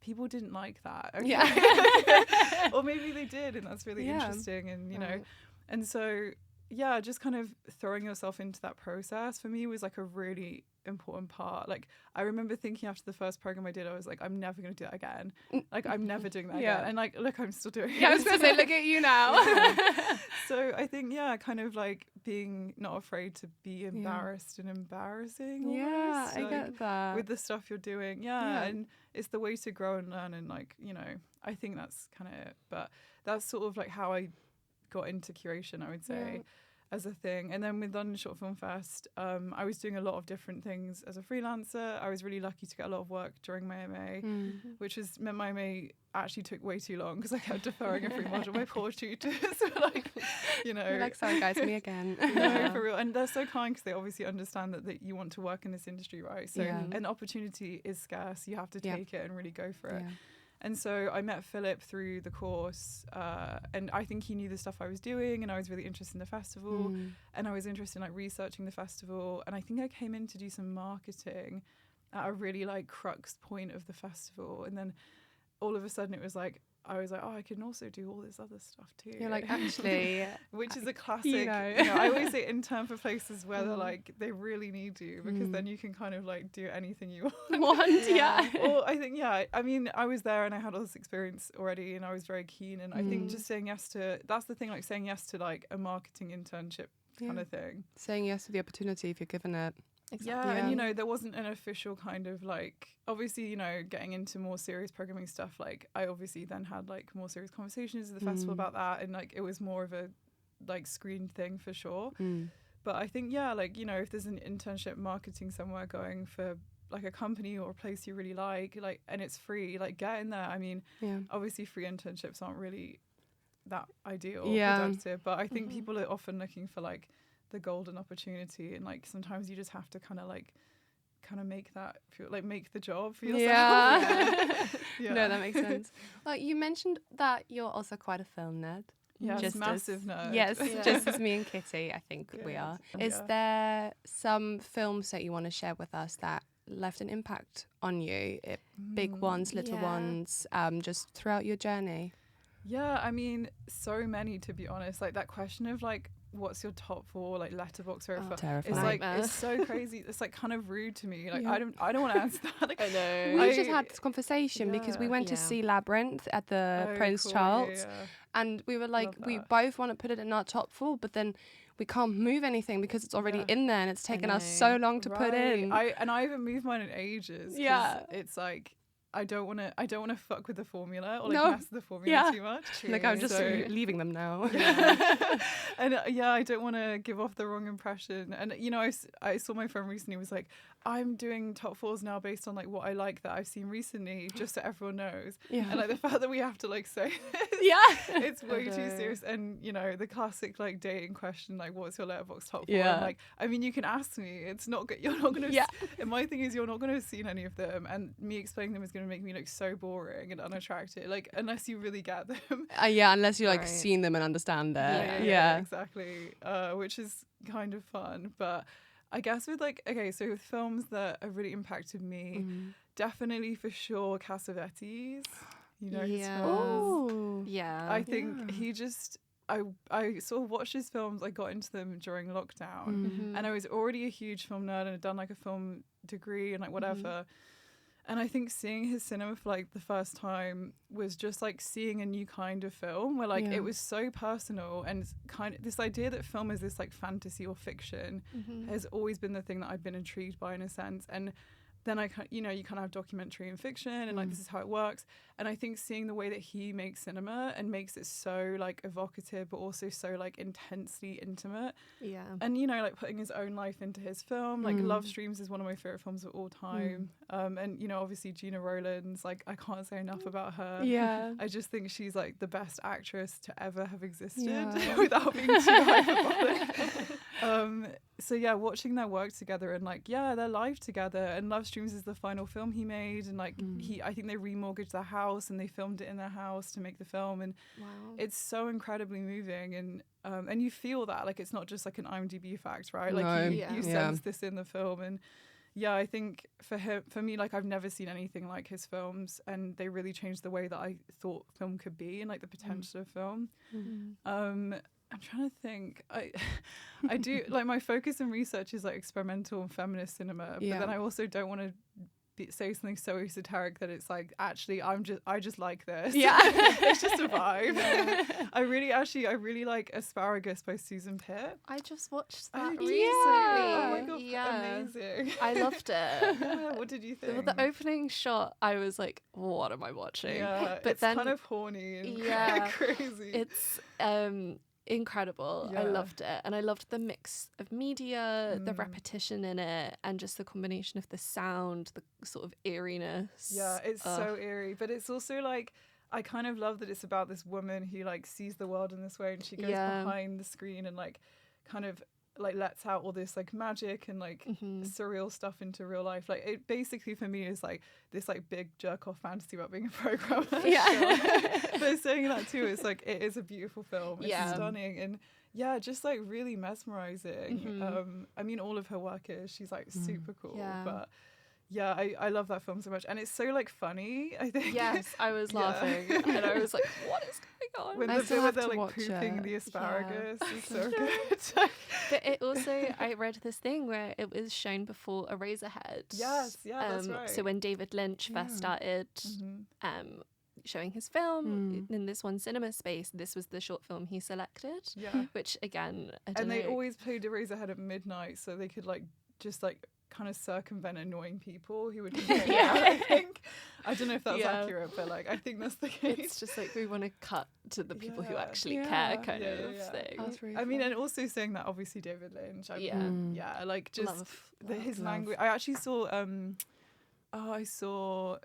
people didn't like that. Okay. Yeah. Or maybe they did, and that's really interesting. And know, and so just kind of throwing yourself into that process for me was like a really important part. Like I remember thinking after the first program I did, I was like, I'm never going to do that again. Like I'm never doing that again. And like, look, I'm still doing it. I was going to say, look at you now. So I think, kind of like being not afraid to be embarrassed and embarrassing. Almost, I get that. With the stuff you're doing. And it's the way to grow and learn. And like, I think that's kind of it. But that's sort of like how I got into curation, I would say, as a thing. And then with London Short Film Fest, I was doing a lot of different things as a freelancer. I was really lucky to get a lot of work during my MA, which meant my MA actually took way too long because I kept deferring every module. My poor tutors were like, You're like, sorry guys, me again. No, for real. And they're so kind because they obviously understand that you want to work in this industry, right? So an opportunity is scarce. You have to take it and really go for it. And so I met Philip through the course, and I think he knew the stuff I was doing, and I was really interested in the festival, and I was interested in like researching the festival, and I think I came in to do some marketing at a really like crux point of the festival, and then all of a sudden it was like, I was like, oh, I can also do all this other stuff too. You're like, actually, which is a classic. I always say intern for places where they're like, they really need you, because then you can kind of like do anything you want. Or I think, I mean, I was there and I had all this experience already, and I was very keen. And I think just saying yes to, that's the thing, like saying yes to like a marketing internship kind of thing. Saying yes to the opportunity if you're given it. Exactly. Yeah, and there wasn't an official kind of like, obviously, getting into more serious programming stuff, like I obviously then had like more serious conversations with the festival about that, and like it was more of a like screened thing for sure. But I think like, if there's an internship marketing somewhere going for like a company or a place you really like and it's free, like get in there. I mean, obviously free internships aren't really that ideal or productive, but I think people are often looking for like the golden opportunity, and like sometimes you just have to kind of make that feel like make the job for yourself. No, that makes sense. Well, you mentioned that you're also quite a film nerd. Just massive nerd. Yes, just as me and Kitty, I think we are. Is there some films that you want to share with us that left an impact on you? Big ones, little ones, just throughout your journey? Yeah, I mean, so many, to be honest. Like that question of like, what's your top 4 like letterbox or terrifying. It's like it's so crazy. It's like kind of rude to me. Like I don't want to answer that. Like, I know. We just had this conversation because we went to see Labyrinth at the Prince Charles, and we were like, we both want to put it in our top 4, but then we can't move anything because it's already in there, and it's taken us so long to put in. I haven't moved mine in ages. It's like, I don't want to fuck with the formula or like mess with the formula too much. Like I'm just leaving them now. And I don't want to give off the wrong impression. And I saw my friend recently was like, I'm doing top 4s now based on like what I like that I've seen recently, just so everyone knows. And like the fact that we have to like say this, it's way too serious. And the classic like dating question, like what's your letterbox top 4? I'm like, I mean, you can ask me. It's not good. You're not gonna. And my thing is, you're not gonna have seen any of them, and me explaining them is gonna make me look so boring and unattractive. Like unless you really get them. Unless you like seen them and understand it. Yeah, exactly. Which is kind of fun, but. I guess with so with films that have really impacted me, definitely for sure Cassavetes. His films. I think he just, I sort of watched his films, I got into them during lockdown, and I was already a huge film nerd and had done like a film degree and like whatever. And I think seeing his cinema for like the first time was just like seeing a new kind of film where like it was so personal, and kind of this idea that film is this like fantasy or fiction has always been the thing that I've been intrigued by in a sense. And then you kind of have documentary and fiction, and like this is how it works. And I think seeing the way that he makes cinema and makes it so like evocative but also so like intensely intimate, and like putting his own life into his film, like Love Streams is one of my favorite films of all time. And obviously Gina Rowlands, like I can't say enough about her. I just think she's like the best actress to ever have existed without being too hyperbolic. So yeah, watching their work together and like, yeah, they're live together, and Love Streams is the final film he made, and like I think they remortgaged their house and they filmed it in their house to make the film, and Wow. it's so incredibly moving, and you feel that like it's not just like an IMDb fact, right? Like No. you Yeah. sense this in the film, and yeah, I think for me, like I've never seen anything like his films, and they really changed the way that I thought film could be and like the potential of film. I'm trying to think. I do like my focus and research is like experimental and feminist cinema, but then I also don't want to say something so esoteric that it's like actually I just like this. Yeah. It's just a vibe. I really like Asparagus by Susan Pitt. I just watched Oh, that did recently. you? Oh my god, Yeah. amazing. I loved it. Yeah, what did you think? With the opening shot, I was like, what am I watching? Yeah, but it's then kind of horny and Yeah, crazy. it's incredible. I Yeah. loved it, and I loved the mix of media, the repetition in it, and just the combination of the sound, the sort of eeriness. Yeah, it's so eerie, but it's also like I kind of love that it's about this woman who like sees the world in this way, and she goes Yeah. behind the screen and like kind of like lets out all this like magic and like surreal stuff into real life. Like it basically for me is like this like big jerk off fantasy about being a programmer. But saying that too, it's like it is a beautiful film. It's Yeah. stunning and yeah, just like really mesmerizing. I mean, all of her work is. She's like super cool. Yeah. But yeah, I love that film so much, and it's so like funny. I think. Yes, I was Yeah. laughing, and I was like, what is going on? When I the still bit where have they're to like watch pooping it. the asparagus is so Yeah. good. But it also, I read this thing where it was shown before Eraserhead. Yes, yeah, that's right. So when David Lynch first started showing his film in this one cinema space, this was the short film he selected. Yeah. Which again, I don't And know. they always played Eraserhead at midnight so they could like just like kind of circumvent annoying people who would complain. I think. I don't know if that's Yeah. accurate, but like I think that's the case. It's just like we want to cut to the people who Yeah. actually Yeah. care, kind Yeah, of yeah. thing. That's really I mean, fun. and also saying that obviously David Lynch. Yeah. Yeah, like just his love. language. I actually saw I saw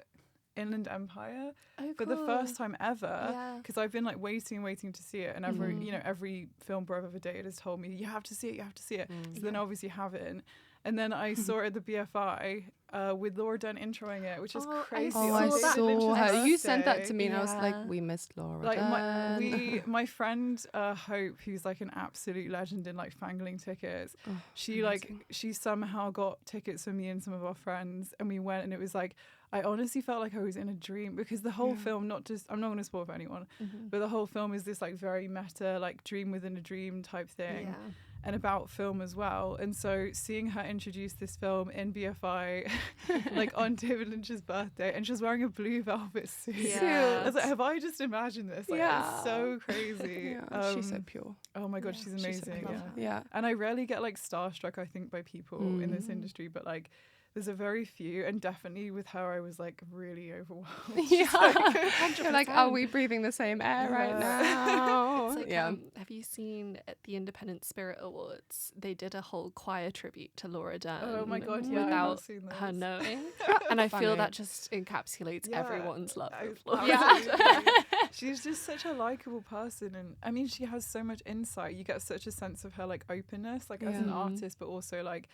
Inland Empire Oh, for the cool. first time ever Yeah. because I've been like waiting to see it, and every film bro I've ever dated has told me you have to see it. So then I obviously haven't. And then I saw it at the BFI with Laura Dern introing it, which is Oh, I crazy. saw Oh, on I David that. Lynch's saw her. You sent that birthday. to me, and I was Yeah. like, we missed Laura. Like Dern. my friend Hope, who's like an absolute legend in like fangling tickets, Oh, she somehow got tickets for me and some of our friends, and we went, and it was like I honestly felt like I was in a dream because the whole film, not just I'm not going to spoil for anyone, but the whole film is this like very meta like dream within a dream type thing. Yeah. And about film as well. And so seeing her introduce this film in BFI, like on David Lynch's birthday, and she was wearing a blue velvet suit. Yeah. I was like, have I just imagined this? Like, Yeah. It's so crazy. Yeah, she's so pure. Oh my God, she's she's so amazing. pure. Yeah. Yeah. And I rarely get like starstruck, I think, by people in this industry, but like there's a very few, and definitely with her, I was like really overwhelmed. Yeah. You're like, are we breathing the same air right Yeah. now? It's like, yeah. have you seen at the Independent Spirit Awards? They did a whole choir tribute to Laura Dern. Oh my God, yeah, I've without not seen her those. knowing, and I feel Funny. that just encapsulates Yeah, everyone's love I- of Laura. absolutely. She's just such a likable person, and I mean she has so much insight. You get such a sense of her like openness, like as an Yeah. artist, but also like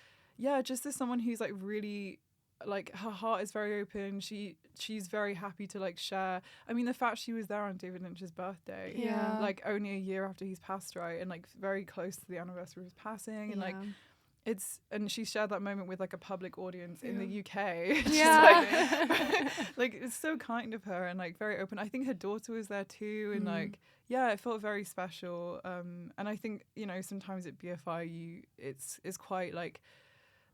just as someone who's like really like her heart is very open. She's very happy to like share. I mean the fact she was there on David Lynch's birthday, Yeah. like only a year after he's passed, right, and like very close to the anniversary of his passing, and like and she shared that moment with like a public audience in the UK. Just, Yeah. like it's so kind of her and like very open. I think her daughter was there too, and like it felt very special. And I think sometimes at BFI it's quite like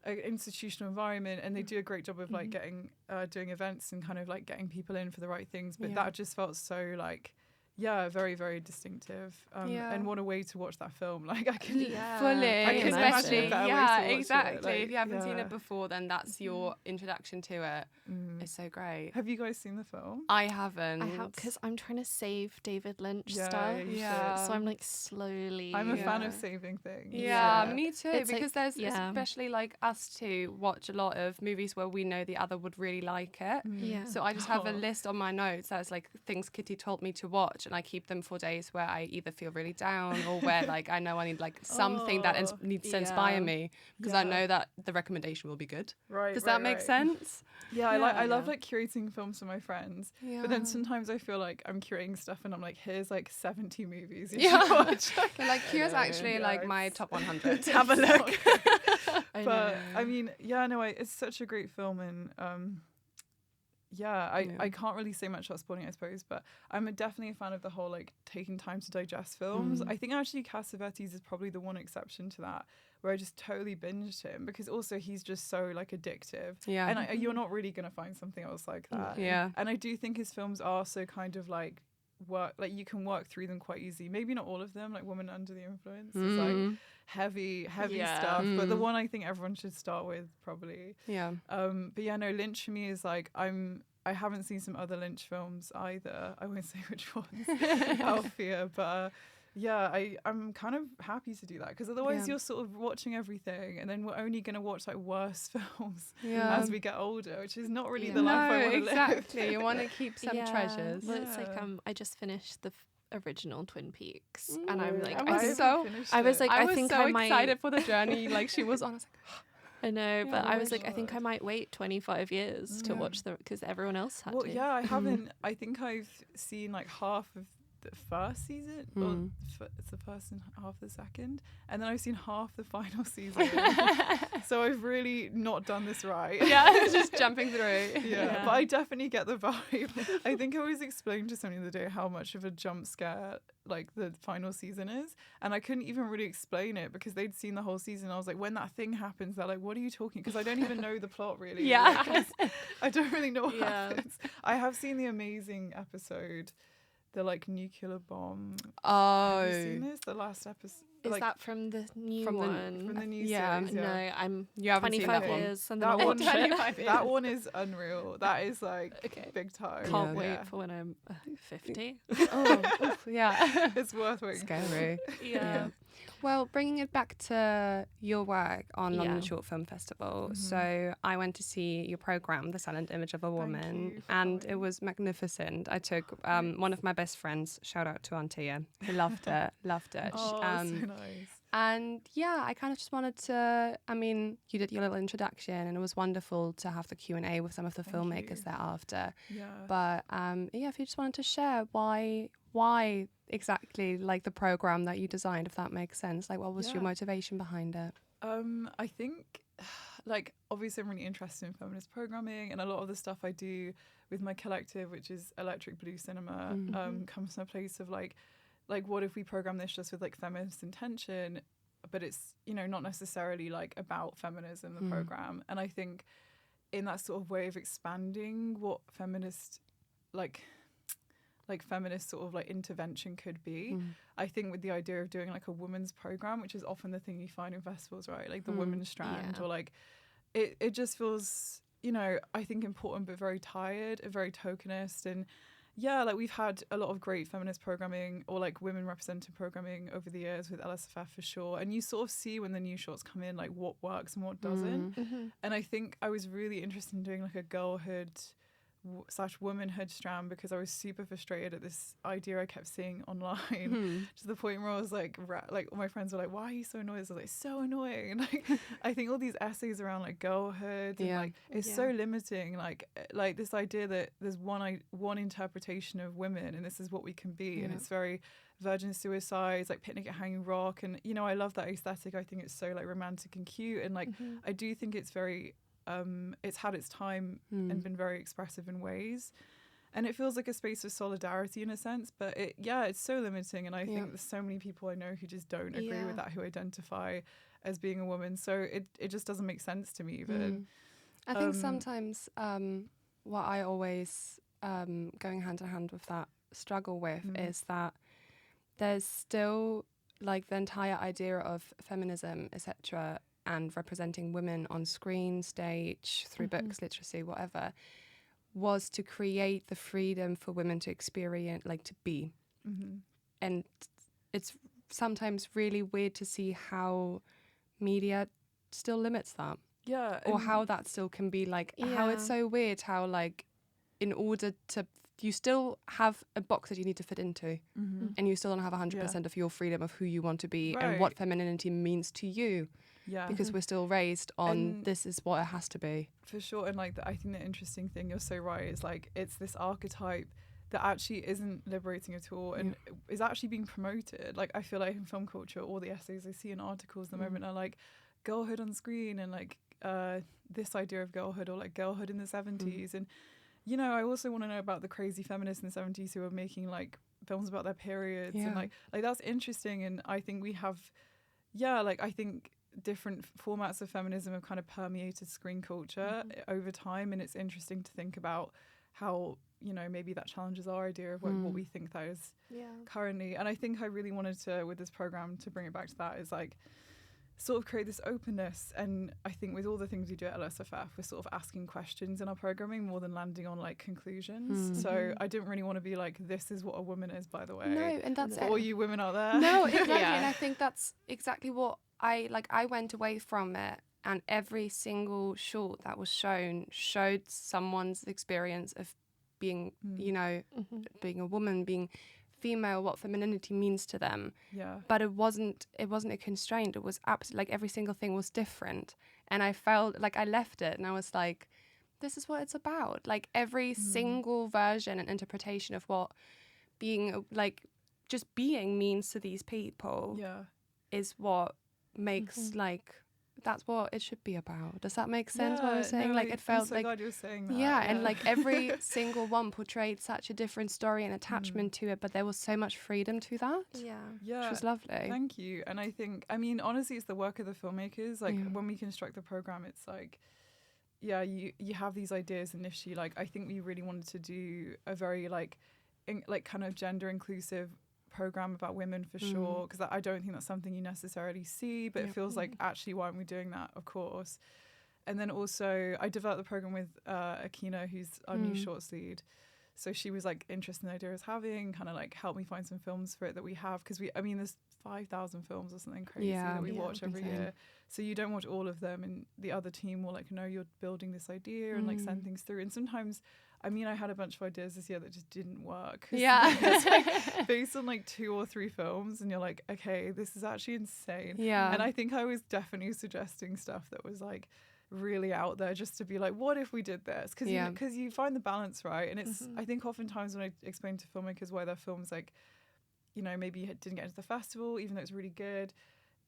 an institutional environment, and they do a great job of like getting doing events and kind of like getting people in for the right things. But that just felt so like. Yeah, very, very distinctive. And what a way to watch that film. Like, I can Fully, I can imagine especially, a better way to yeah, watch it, exactly. like, if you haven't seen yeah. it before, then that's your introduction to it. It's so great. Have you guys seen the film? I haven't. I have, because I'm trying to save David Lynch Yeah, stuff. yeah, you Yeah. should. So I'm like slowly. I'm a fan of Yeah. saving things. Yeah, me too. It's because like- there's yeah. especially like us two watch a lot of movies where we know the other would really like it. Yeah. So I just have a Oh. list on my notes that's like things Kitty told me to watch, and I keep them for days where I either feel really down or where like I know I need like something that needs to inspire me, because I know that the recommendation will be good. Right. Does that make sense? Yeah, I love like curating films for my friends. Yeah. But then sometimes I feel like I'm curating stuff and I'm like, here's like 70 movies you Yeah. should watch. But like here's actually Yeah, like my it's- top 100. Have a look. But I mean, it's such a great film, and I can't really say much about spoiling, I suppose, but I'm definitely a fan of the whole like taking time to digest films. I think actually Cassavetes is probably the one exception to that, where I just totally binged him, because also he's just so like addictive. Yeah. And you're not really gonna find something else like that. Yeah. And I do think his films are so kind of like you can work through them quite easily. Maybe not all of them, like Woman Under the Influence is like heavy stuff, but the one I think everyone should start with probably. Yeah. But yeah, no, Lynch for me is like I haven't seen some other Lynch films either. I won't say which ones out of fear, but I'm kind of happy to do that, because otherwise you're sort of watching everything and then we're only going to watch like worse films as we get older, which is not really the life I want to live. Exactly. You want to keep some treasures. Well, it's like I just finished the original Twin Peaks, and I'm like, I was so excited for the journey. Like she was on. I was like, I know, but I was like, I think I might wait 25 years to watch because everyone else had to. Yeah, I haven't. I think I've seen like half of the first season, or it's the first and half of the second, and then I've seen half the final season. So I've really not done this right. Yeah, just jumping through. Yeah, but I definitely get the vibe. I think I was explaining to somebody the other day how much of a jump scare like the final season is, and I couldn't even really explain it because they'd seen the whole season. I was like, when that thing happens, they're like, what are you talking? Because I don't even know the plot really. Yeah. Like, I don't really know what happens. I have seen the amazing episode, the like nuclear bomb. Oh, have you seen this? The last episode. Is like, that from the new from one? the new Yeah. series? No, I'm you haven't seen 25 that one. years and That then I'll one, watch it. that one is unreal. That is like big time. Can't Yeah. wait for when I'm 50. Oh, oof, yeah. It's worth waiting. Scary. Yeah. Well, bringing it back to your work on London Yeah. Short Film Festival. So I went to see your programme, The Silent Image of a Woman, you for and it coming. was magnificent. I took one of my best friends, shout out to Antia, who loved it, loved it. Oh, so nice. And yeah, I kind of just wanted to, I mean, you did your little introduction and it was wonderful to have the Q&A with some of the filmmakers thereafter. Yeah. But yeah, if you just wanted to share why exactly like the program that you designed, if that makes sense, like what was your motivation behind it? I think like obviously I'm really interested in feminist programming, and a lot of the stuff I do with my collective, which is Electric Blue Cinema, comes from a place of like what if we program this just with like feminist intention, but it's, you know, not necessarily like about feminism, the program. And I think in that sort of way of expanding what feminist feminist sort of like intervention could be, I think with the idea of doing like a women's program, which is often the thing you find in festivals, right? Like the women's strand, or like it just feels, you know, I think important but very tired and very tokenist. And yeah, like we've had a lot of great feminist programming or like women represented programming over the years with LSFF for sure. And you sort of see when the new shorts come in, like what works and what doesn't. And I think I was really interested in doing like a girlhood / womanhood strand, because I was super frustrated at this idea I kept seeing online to the point where I was like all my friends were like, why are you so annoyed? I was like, so annoying. And like I think all these essays around like girlhood and like it's so limiting, like this idea that there's one interpretation of women and this is what we can be, and it's very virgin suicides, like Picnic at Hanging Rock, and you know, I love that aesthetic. I think it's so like romantic and cute, and like I do think it's very it's had its time and been very expressive in ways, and it feels like a space of solidarity in a sense, but it's so limiting, and I think there's so many people I know who just don't agree with that, who identify as being a woman, so it just doesn't make sense to me even. I think sometimes what I always going hand in hand with that struggle with is that there's still like the entire idea of feminism, etc., and representing women on screen, stage, through books, literacy, whatever, was to create the freedom for women to experience, like to be. And it's sometimes really weird to see how media still limits that. Yeah. Or how that still can be like, how it's so weird how like in order to you still have a box that you need to fit into, and you still don't have 100% of your freedom of who you want to be and what femininity means to you. Yeah. Because we're still raised on this is what it has to be. For sure. And like I think the interesting thing, you're so right, is like it's this archetype that actually isn't liberating at all and is actually being promoted. Like I feel like in film culture, all the essays I see in articles at the moment are like girlhood on screen and like this idea of girlhood or like girlhood in the 70s. And you know, I also want to know about the crazy feminists in the 70s who are making like films about their periods and like that's interesting. And I think we have I think different formats of feminism have kind of permeated screen culture over time, and it's interesting to think about how, you know, maybe that challenges our idea of what we think that is currently. And I think I really wanted to, with this program, to bring it back to that, is like sort of create this openness. And I think with all the things we do at LSFF, we're sort of asking questions in our programming more than landing on like conclusions. So I didn't really want to be like, this is what a woman is, by the way. No, and that's for all you women out there. No, exactly. And I think that's exactly what I went away from it, and every single short that was shown showed someone's experience of being, you know, being a woman, being female, what femininity means to them. Yeah. But it wasn't a constraint. It was absolutely like every single thing was different. And I felt like I left it and I was like, this is what it's about. Like every single version and interpretation of what being like just being means to these people is what makes like that's what it should be about. Does that make sense what I was saying? No, like it felt I'm so like glad you're saying that. Yeah, and like every single one portrayed such a different story and attachment to it, but there was so much freedom to that. Yeah. Which was lovely. Thank you. And I think, I mean, honestly, it's the work of the filmmakers. Like when we construct the program, it's like, you have these ideas initially. Like I think we really wanted to do a very like kind of gender inclusive program about women for sure, because I don't think that's something you necessarily see, but it feels like actually why aren't we doing that, of course. And then also I developed the program with Akina, who's our new shorts lead, so she was like interested in the idea I was having, kind of like helped me find some films for it that we have, because there's 5,000 films or something crazy that we watch every year, so you don't watch all of them, and the other team will like know you're building this idea and like send things through. And sometimes I had a bunch of ideas this year that just didn't work. It's like based on like 2 or 3 films, and you're like, okay, this is actually insane. Yeah. And I think I was definitely suggesting stuff that was like really out there, just to be like, what if we did this? Because you find the balance right. And it's I think oftentimes when I explain to filmmakers why their films like, you know, maybe didn't get into the festival, even though it's really good,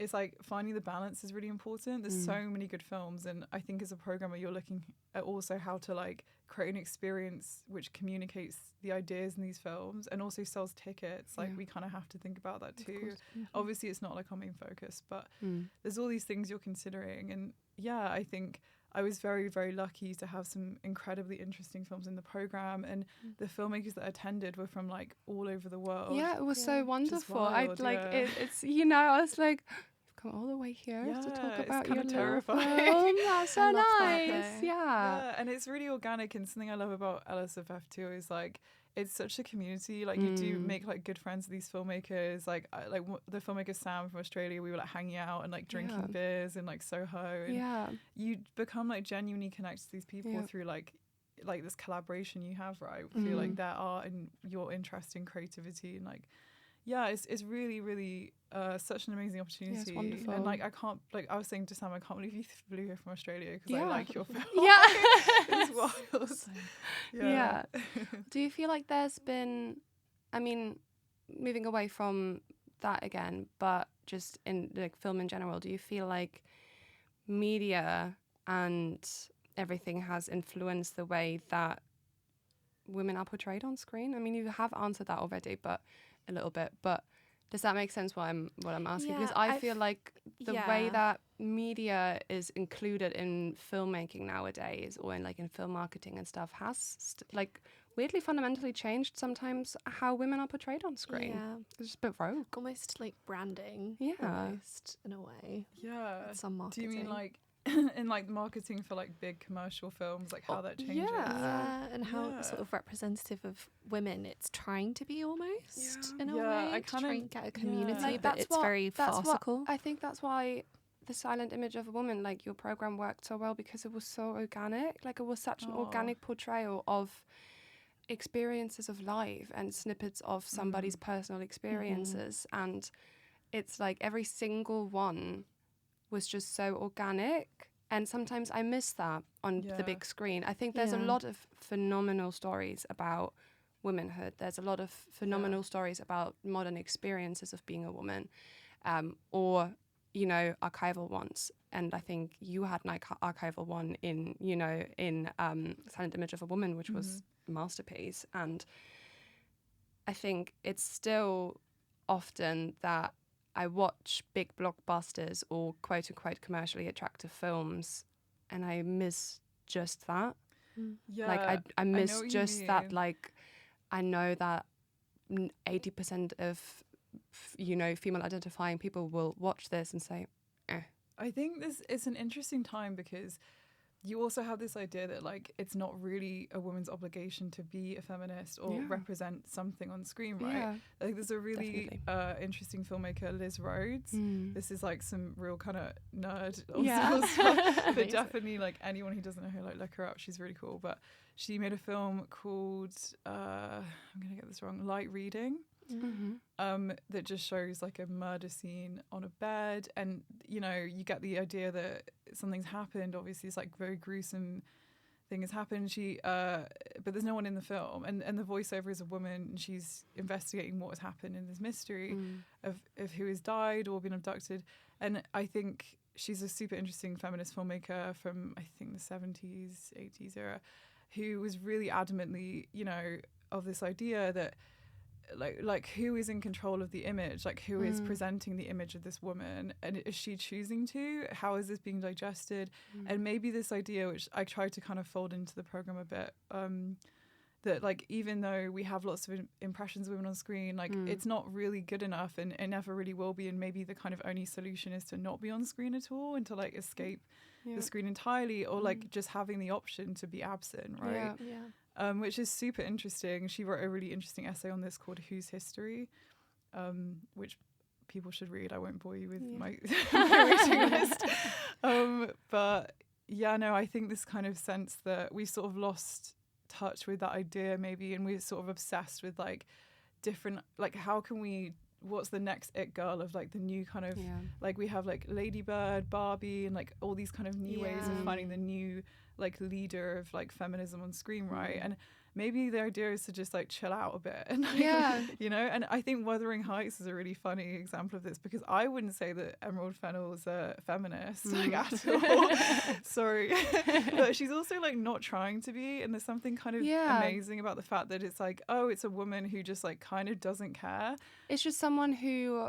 it's like finding the balance is really important. There's so many good films, and I think as a programmer you're looking at also how to like create an experience which communicates the ideas in these films and also sells tickets. Like we kind of have to think about that too. Obviously it's not like our main focus, but there's all these things you're considering. And I think I was very, very lucky to have some incredibly interesting films in the program, and the filmmakers that attended were from like all over the world. Yeah, it was so wonderful. Wild, it's you know, I was like, come all the way here to talk about your terrifying film. That's so nice. Yeah, and it's really organic. And something I love about LSFF too is like it's such a community. Like you do make like good friends with these filmmakers. Like the filmmaker Sam from Australia, we were like hanging out and like drinking beers in like Soho. And you become like genuinely connected to these people through like this collaboration you have, right? Through like their art and your interest in creativity, and like it's really, really such an amazing opportunity. Yeah, it's wonderful. And like I was saying to Sam, I can't believe you flew here from Australia, because I like your film. It's wild. Yeah. Do you feel like there's been, moving away from that again, but just in like film in general, do you feel like media and everything has influenced the way that women are portrayed on screen? I mean, you have answered that already, but a little bit, but does that make sense what I'm asking? Because I feel like the way that media is included in filmmaking nowadays, or in like in film marketing and stuff, has like weirdly fundamentally changed sometimes how women are portrayed on screen. Yeah, it's just a bit rogue, almost like branding. Yeah, almost in a way. Yeah, some marketing. Do you mean like in like marketing for like big commercial films, like how that changes? And how sort of representative of women it's trying to be almost in a way. I kind of get a community, like, but it's very farcical. I think that's why the silent image of a woman, like your program, worked so well, because it was so organic. Like it was such an organic portrayal of experiences of life and snippets of somebody's personal experiences, and it's like every single one was just so organic, and sometimes I miss that on the big screen. I think there's a lot of phenomenal stories about womanhood. There's a lot of phenomenal stories about modern experiences of being a woman, or, you know, archival ones. And I think you had an archival one in, you know, in Silent Image of a Woman, which was a masterpiece. And I think it's still often that I watch big blockbusters or quote unquote commercially attractive films and I miss just that. Yeah, like I miss just that, like, I know that 80% of, you know, female identifying people will watch this and say, eh. I think it's an interesting time because you also have this idea that, like, it's not really a woman's obligation to be a feminist or represent something on screen, right? Yeah, like, there's a really interesting filmmaker, Liz Rhodes. This is like some real kind of nerd stuff, but definitely, like, anyone who doesn't know her, like, look her up. She's really cool. But she made a film called I'm gonna get this wrong, Light Reading. That just shows like a murder scene on a bed, and, you know, you get the idea that something's happened. Obviously, it's like very gruesome thing has happened. But there's no one in the film, and the voiceover is a woman, and she's investigating what has happened in this mystery of who has died or been abducted. And I think she's a super interesting feminist filmmaker from, I think, the 70s, 80s era, who was really adamantly, you know, of this idea that like who is in control of the image, like who is presenting the image of this woman, and is she choosing to, how is this being digested? And maybe this idea, which I tried to kind of fold into the program a bit, that, like, even though we have lots of impressions of women on screen, like it's not really good enough, and it never really will be, and maybe the kind of only solution is to not be on screen at all and to, like, escape the screen entirely, or like just having the option to be absent, right? Which is super interesting. She wrote a really interesting essay on this called Whose History, which people should read. I won't bore you with my reading list. But yeah, no, I think this kind of sense that we sort of lost touch with that idea maybe, and we're sort of obsessed with, like, different, like, how can we, what's the next it girl of, like, the new kind of, like, we have, like, Lady Bird, Barbie, and, like, all these kind of new ways of finding the new, like, leader of, like, feminism on screen, right? And maybe the idea is to just, like, chill out a bit and, like, you know. And I think Wuthering Heights is a really funny example of this, because I wouldn't say that Emerald Fennell is a feminist, like, at all. Sorry. But she's also, like, not trying to be, and there's something kind of amazing about the fact that it's like, oh, it's a woman who just, like, kind of doesn't care. It's just someone who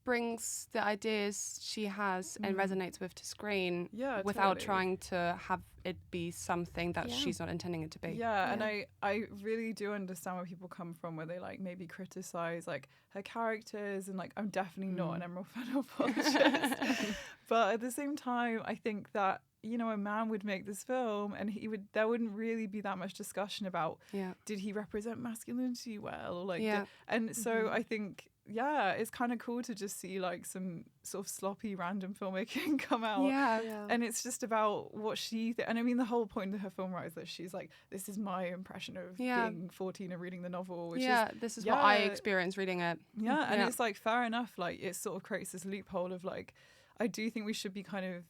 brings the ideas she has and resonates with to screen without trying to have it be something that she's not intending it to be. And I really do understand where people come from, where they, like, maybe criticize, like, her characters, and, like, I'm definitely not an Emerald Fennell apologist. But at the same time, I think that, you know, a man would make this film, and there wouldn't really be that much discussion about did he represent masculinity well, or, like, and so I think it's kind of cool to just see, like, some sort of sloppy random filmmaking come out, and it's just about what she and I mean, the whole point of her film, right, is that she's like, this is my impression of being 14 and reading the novel, which this is what I experienced reading it. And it's, like, fair enough, like, it sort of creates this loophole of, like, I do think we should be kind of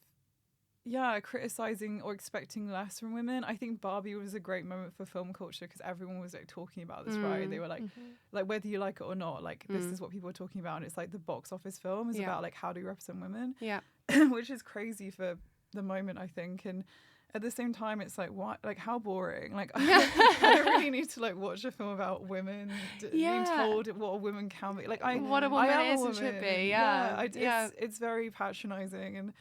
criticizing or expecting less from women. I think Barbie was a great moment for film culture, because everyone was, like, talking about this, right? They were like, like, whether you like it or not, like, this is what people are talking about, and it's like the box office film is about, like, how do we represent women, which is crazy for the moment, I think. And at the same time, it's like, what, like, how boring, like, I don't really need to, like, watch a film about women being told what a woman can be, like, what a woman is and should be. It's very patronizing, and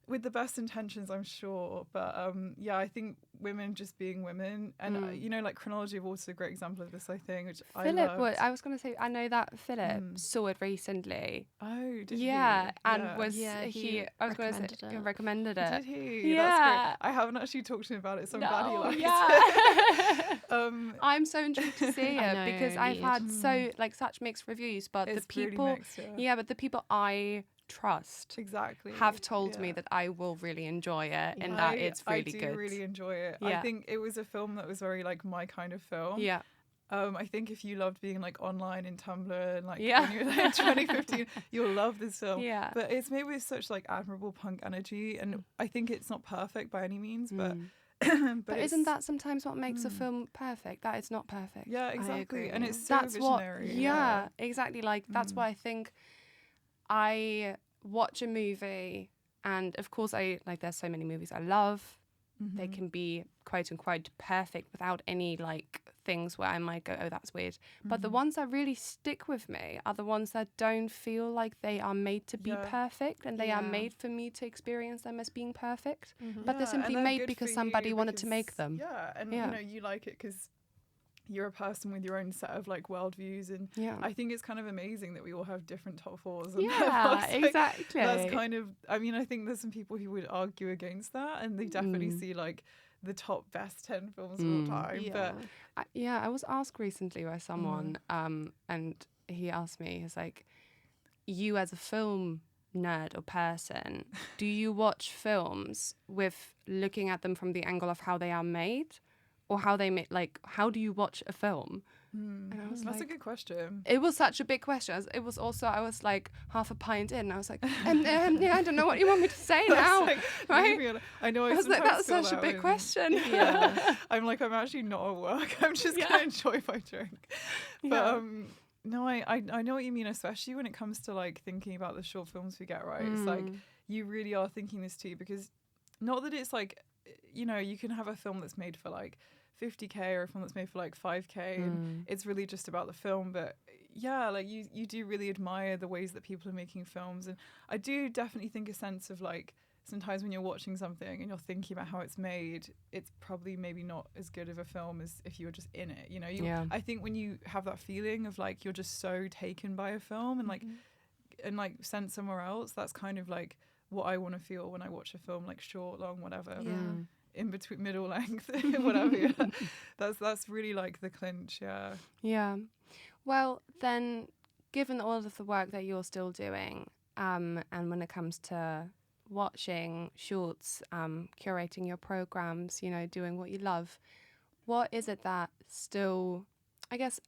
with the best intentions, I'm sure, but I think women just being women, and you know, like, Chronology of Water is a great example of this, I think, which I was going to say, I know that Philip saw it recently. Oh, did he? And was he I was going to say recommended it. Did he? That's great. I haven't actually talked to him about it, so I'm glad he likes it. I'm so intrigued to see it, because I've had such mixed reviews, but it's the people really mixed, but the people I trust Exactly. have told me that I will really enjoy it and that it's really good. I do really enjoy it. Yeah. I think it was a film that was very like my kind of film. Yeah. I think if you loved being like online in Tumblr and like Yeah. when you were like 2015, you'll love this film. Yeah. But it's made with such like admirable punk energy, and I think it's not perfect by any means, but but isn't that sometimes what makes a film perfect? That it's not perfect. Yeah, exactly. agree. And it's so that's visionary. Yeah, exactly. Like that's why I think I watch a movie, and of course I like. There's so many movies I love. They can be quote unquote perfect without any like things where I might go, oh, that's weird. But the ones that really stick with me are the ones that don't feel like they are made to be perfect, and they are made for me to experience them as being perfect. But they're simply made because somebody wanted to make them. Yeah, and you know, you like it because you're a person with your own set of like worldviews, and I think it's kind of amazing that we all have different top fours. And Exactly. That's kind of, I mean, I think there's some people who would argue against that, and they definitely see like the top best 10 films of all time. Yeah. But I was asked recently by someone, and he asked me, he's like, you as a film nerd or person, do you watch films with looking at them from the angle of how they are made? Or how they make, like, how do you watch a film? And I was that's like, a good question. It was such a big question. It was also, I was like half a pint in. And I was like, yeah, I don't know what you want me to say now. Like, right? I know I was like, sometimes that was such feel a that big way. question. Yeah. I'm actually not at work. I'm just going to enjoy my drink. But no, I know what you mean, especially when it comes to like thinking about the short films we get, right? It's like, you really are thinking this too, because not that it's like, you know, you can have a film that's made for like 50k or a film that's made for like 5k and it's really just about the film, but yeah, like you do really admire the ways that people are making films. And I do definitely think a sense of like, sometimes when you're watching something and you're thinking about how it's made, it's probably maybe not as good of a film as if you were just in it, you know. I think when you have that feeling of like you're just so taken by a film and like and like sent somewhere else, that's kind of like what I want to feel when I watch a film, like short, long, whatever. In between, middle length, whatever. That's really like the clinch. Yeah. Well, then, given all of the work that you're still doing, and when it comes to watching shorts, curating your programs, you know, doing what you love, what is it that still, I guess,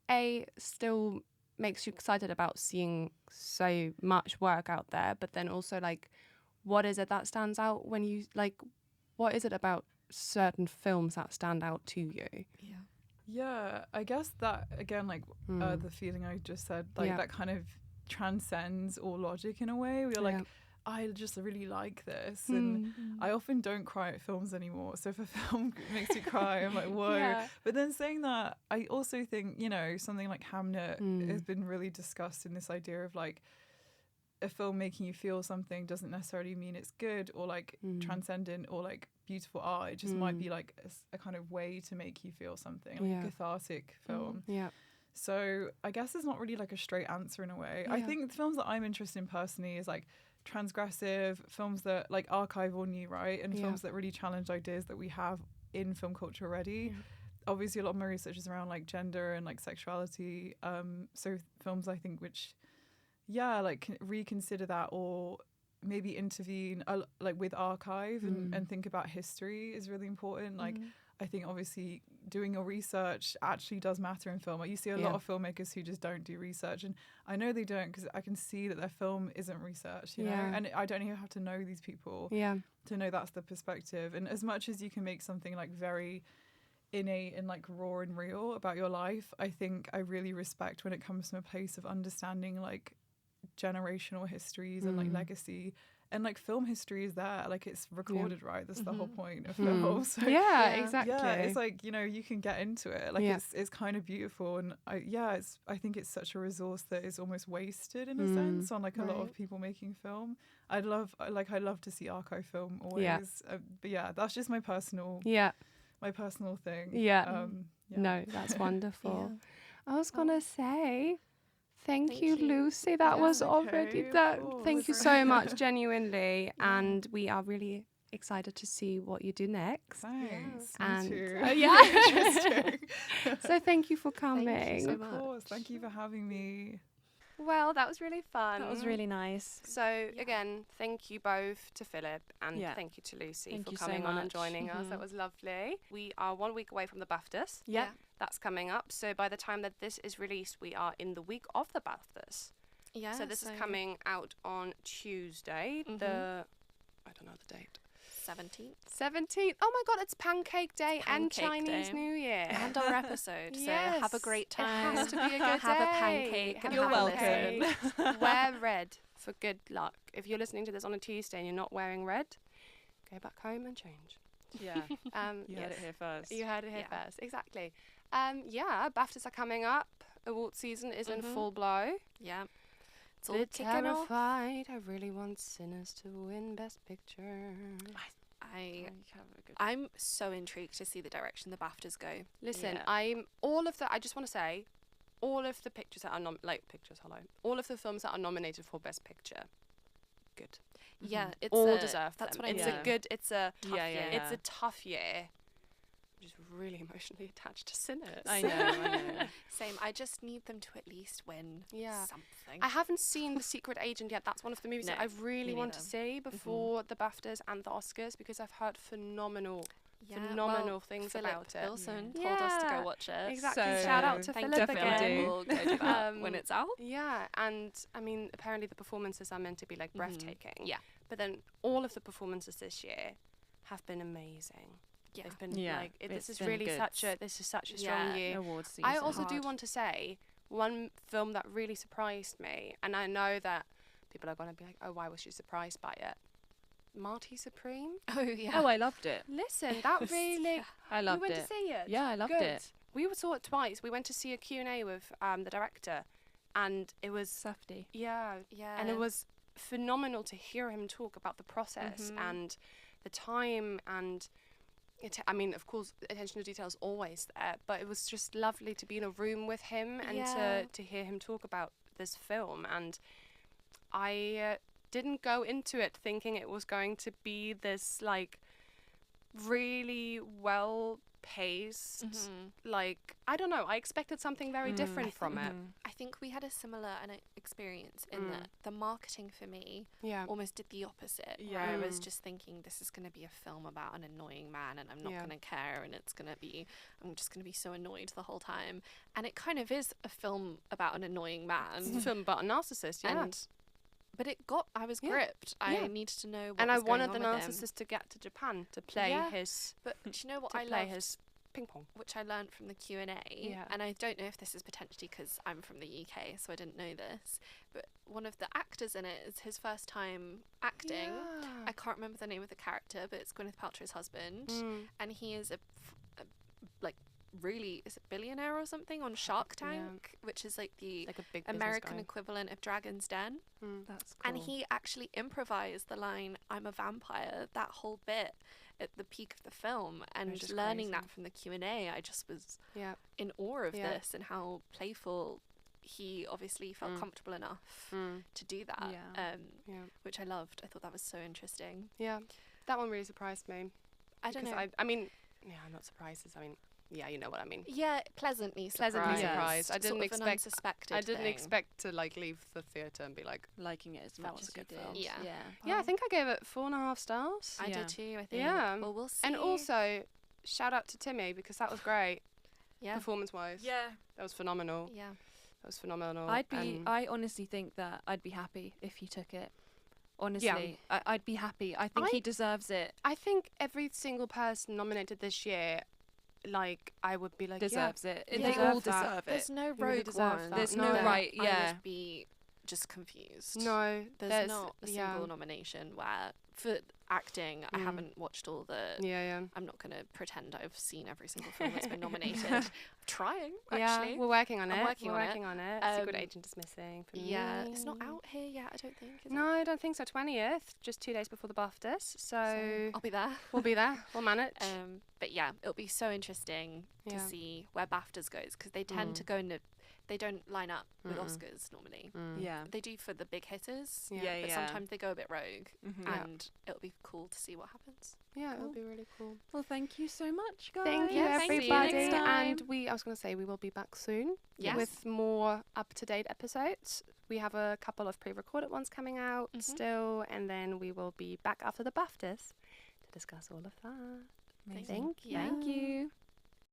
still makes you excited about seeing so much work out there, but then also like, what is it that stands out when you like? What is it about certain films that stand out to you? Yeah, I guess that again, like the feeling I just said, like that kind of transcends all logic in a way. We're like, I just really like this, and I often don't cry at films anymore. So if a film makes me cry, I'm like, whoa. But then saying that, I also think, you know, something like Hamnet has been really discussed in this idea of like, a film making you feel something doesn't necessarily mean it's good or like transcendent or like beautiful art. It just might be like a kind of way to make you feel something, like a cathartic film. So I guess there's not really like a straight answer in a way. I think the films that I'm interested in personally is like transgressive films that like archive or new, right? And films that really challenge ideas that we have in film culture already. Obviously a lot of my research is around like gender and like sexuality. So films I think which like reconsider that or maybe intervene like with archive and think about history is really important. Like I think obviously doing your research actually does matter in film. Like you see a lot of filmmakers who just don't do research, and I know they don't because I can see that their film isn't researched, you know, and I don't even have to know these people to know that's the perspective. And as much as you can make something like very innate and like raw and real about your life, I think I really respect when it comes from a place of understanding like generational histories and like legacy, and like film history is there, like it's recorded, right? That's the whole point of film. So exactly. It's like, you know, you can get into it, like it's kind of beautiful, and I think it's such a resource that is almost wasted in a sense on like a lot of people making film. I love to see archive film always, but that's just my personal thing. No, that's wonderful. I was gonna say Thank you, Lucy. That was already that. Thank you so much, genuinely. And we are really excited to see what you do next. Thanks. And Me too. Interesting. So thank you for coming. Thank you so much. Of course. Thank you for having me. Well, that was really fun. That was really nice. So again, thank you both to Philip and Yeah. thank you to Lucy Thank for you so coming on and much. joining us. That Mhm. was lovely. We are 1 week away from the BAFTAs. Yeah. That's coming up. So by the time that this is released, we are in the week of the BAFTAs. Yeah. So this is coming out on Tuesday, Mhm. I don't know the date. 17th. 17th. Oh my God, it's Pancake Day and Pancake Chinese Day. New Year. And our episode. So have a Yes, great it time. has to be a good Have a day. pancake and You're have a welcome. listen. Wear red for good luck. If you're listening to this on a Tuesday and you're not wearing red, go back home and change. Yeah. You You heard it here first. You heard it here Yeah. first. Exactly. BAFTAs are coming up. Award season is in Mhm. full blow. Yeah. It's all Bit kicking off. terrified. I really want Sinners to win Best Picture. I'm so intrigued to see the direction the BAFTAs go. Listen, Yeah. I just want to say, all of the pictures that are all of the films that are nominated for Best Picture, good. Yeah, it's All a, deserve That's them. what I It's mean. a good. It's a Tough Yeah, year. yeah, It's a tough year. I'm just really emotionally attached to Sinners. I know. Same. I just need them to at least win Yeah. something. I haven't seen The Secret Agent yet. That's one of the movies that No, I really me want to neither. see before the BAFTAs and the Oscars because I've heard phenomenal things Philip about it. Ilson told us to Yeah, go watch it. Exactly. So Shout out to Thank Philip you, definitely again. do. We'll go do that when it's out. Yeah, and I mean, apparently the performances are meant to be like breathtaking. Yeah. But then all of the performances this year have been amazing. Yeah. They've been Yeah, like it's this is been really good. such a strong Yeah. year. Awards season. I also do Hard. want to say one film that really surprised me, and I know that people are going to be like, "Oh, why was she surprised by it?" Marty Supreme. Oh yeah. Oh, I loved it. Listen, that really. I loved we went it. to see it. Yeah, I loved Good. it. We saw it twice. We went to see a Q&A with the director, and it was Safety. yeah, Yeah. and it was phenomenal to hear him talk about the process Mhm. and the time and. I mean, of course, attention to detail is always there, but it was just lovely to be in a room with him and Yeah. to hear him talk about this film. And I didn't go into it thinking it was going to be this, like, really well-paced, like, I don't know, I expected something very different from it. I think we had a similar experience in Mm. that the marketing for me Yeah. almost did the opposite. Yeah. Where I was Mm. just thinking this is going to be a film about an annoying man and I'm not Yeah. going to care and I'm just going to be so annoyed the whole time. And it kind of is a film about an annoying man. It's a film about a narcissist, yeah. But I was Yeah. gripped. Yeah. I needed to know what And was I going wanted the on with him. narcissist to get to Japan to play Yeah. his But do you know what to I play loved? his ping pong. Which I learned from the Q&A, Yeah. and I don't know if this is potentially because I'm from the UK, so I didn't know this, but one of the actors in it is his first time acting. I can't remember the name of the character, but it's Gwyneth Paltrow's husband, Mm. and he is really, is it billionaire or something on Shark Yeah. Tank, which is like the Like a big American business equivalent of Dragon's Den. guy. Mm. That's cool. And he actually improvised the line "I'm a vampire" that whole bit at the peak of the film, and just learning crazy. that from the Q&A, I just was Yeah. in awe of Yeah. this and how playful he obviously felt Mm. comfortable enough Mm. to do that. Yeah. Yeah. Which I loved. I thought that was so interesting. Yeah. That one really surprised me. I don't know. I mean, yeah, I'm not surprised. I mean, yeah, you know what I mean. Yeah, pleasantly surprised. Pleasantly surprised. I Sort didn't of an expect- unsuspected I didn't thing. expect to like leave the theatre and be like, liking it as That much was as a good you film. did. Yeah. yeah, I think I gave it 4.5 stars. I Yeah. did too, I think. Yeah. Well, we'll see. And also, shout out to Timmy because that was great yeah. performance-wise. Yeah. That was phenomenal. Yeah. That was phenomenal. I honestly think that I'd be happy if he took it. Honestly, I'd be happy. I think I- he deserves it. I think every single person nominated this year, like, I would be like, Deserves it. Yeah. They Deserve all that. deserve There's it. no You really rogue deserve one. that. There's no that right, I yeah. would be just confused. Yeah. No, There's not a single nomination where for acting I Mm. haven't watched all the Yeah. I'm not going to pretend I've seen every single film that's been nominated. I'm trying, Yeah, actually. we're working on I'm it. working we're on it. working on it. Secret Um, Agent is missing. For Yeah, me. it's not out here yet, I don't think. Is No, I don't think so. 20th, just 2 days before the BAFTAs. it? So I'll be there. we'll be there. We'll manage. But yeah, it'll be so interesting to Yeah. see where BAFTAs goes because they tend to go into, they don't line up with Mm-mm. Oscars normally. Mm. Yeah. They do for the big hitters, Yeah. but sometimes they go a bit rogue, Mhm. Yeah. and it'll be cool to see what happens. Yeah, it'll Cool. be really cool. Well, thank you so much, guys. Thank you, Yes, thank you. everybody. Next time. And I was going to say, we will be back soon Yes. with more up-to-date episodes. We have a couple of pre-recorded ones coming out still, and then we will be back after the BAFTAs to discuss all of that. Amazing. Thank you. Thank you.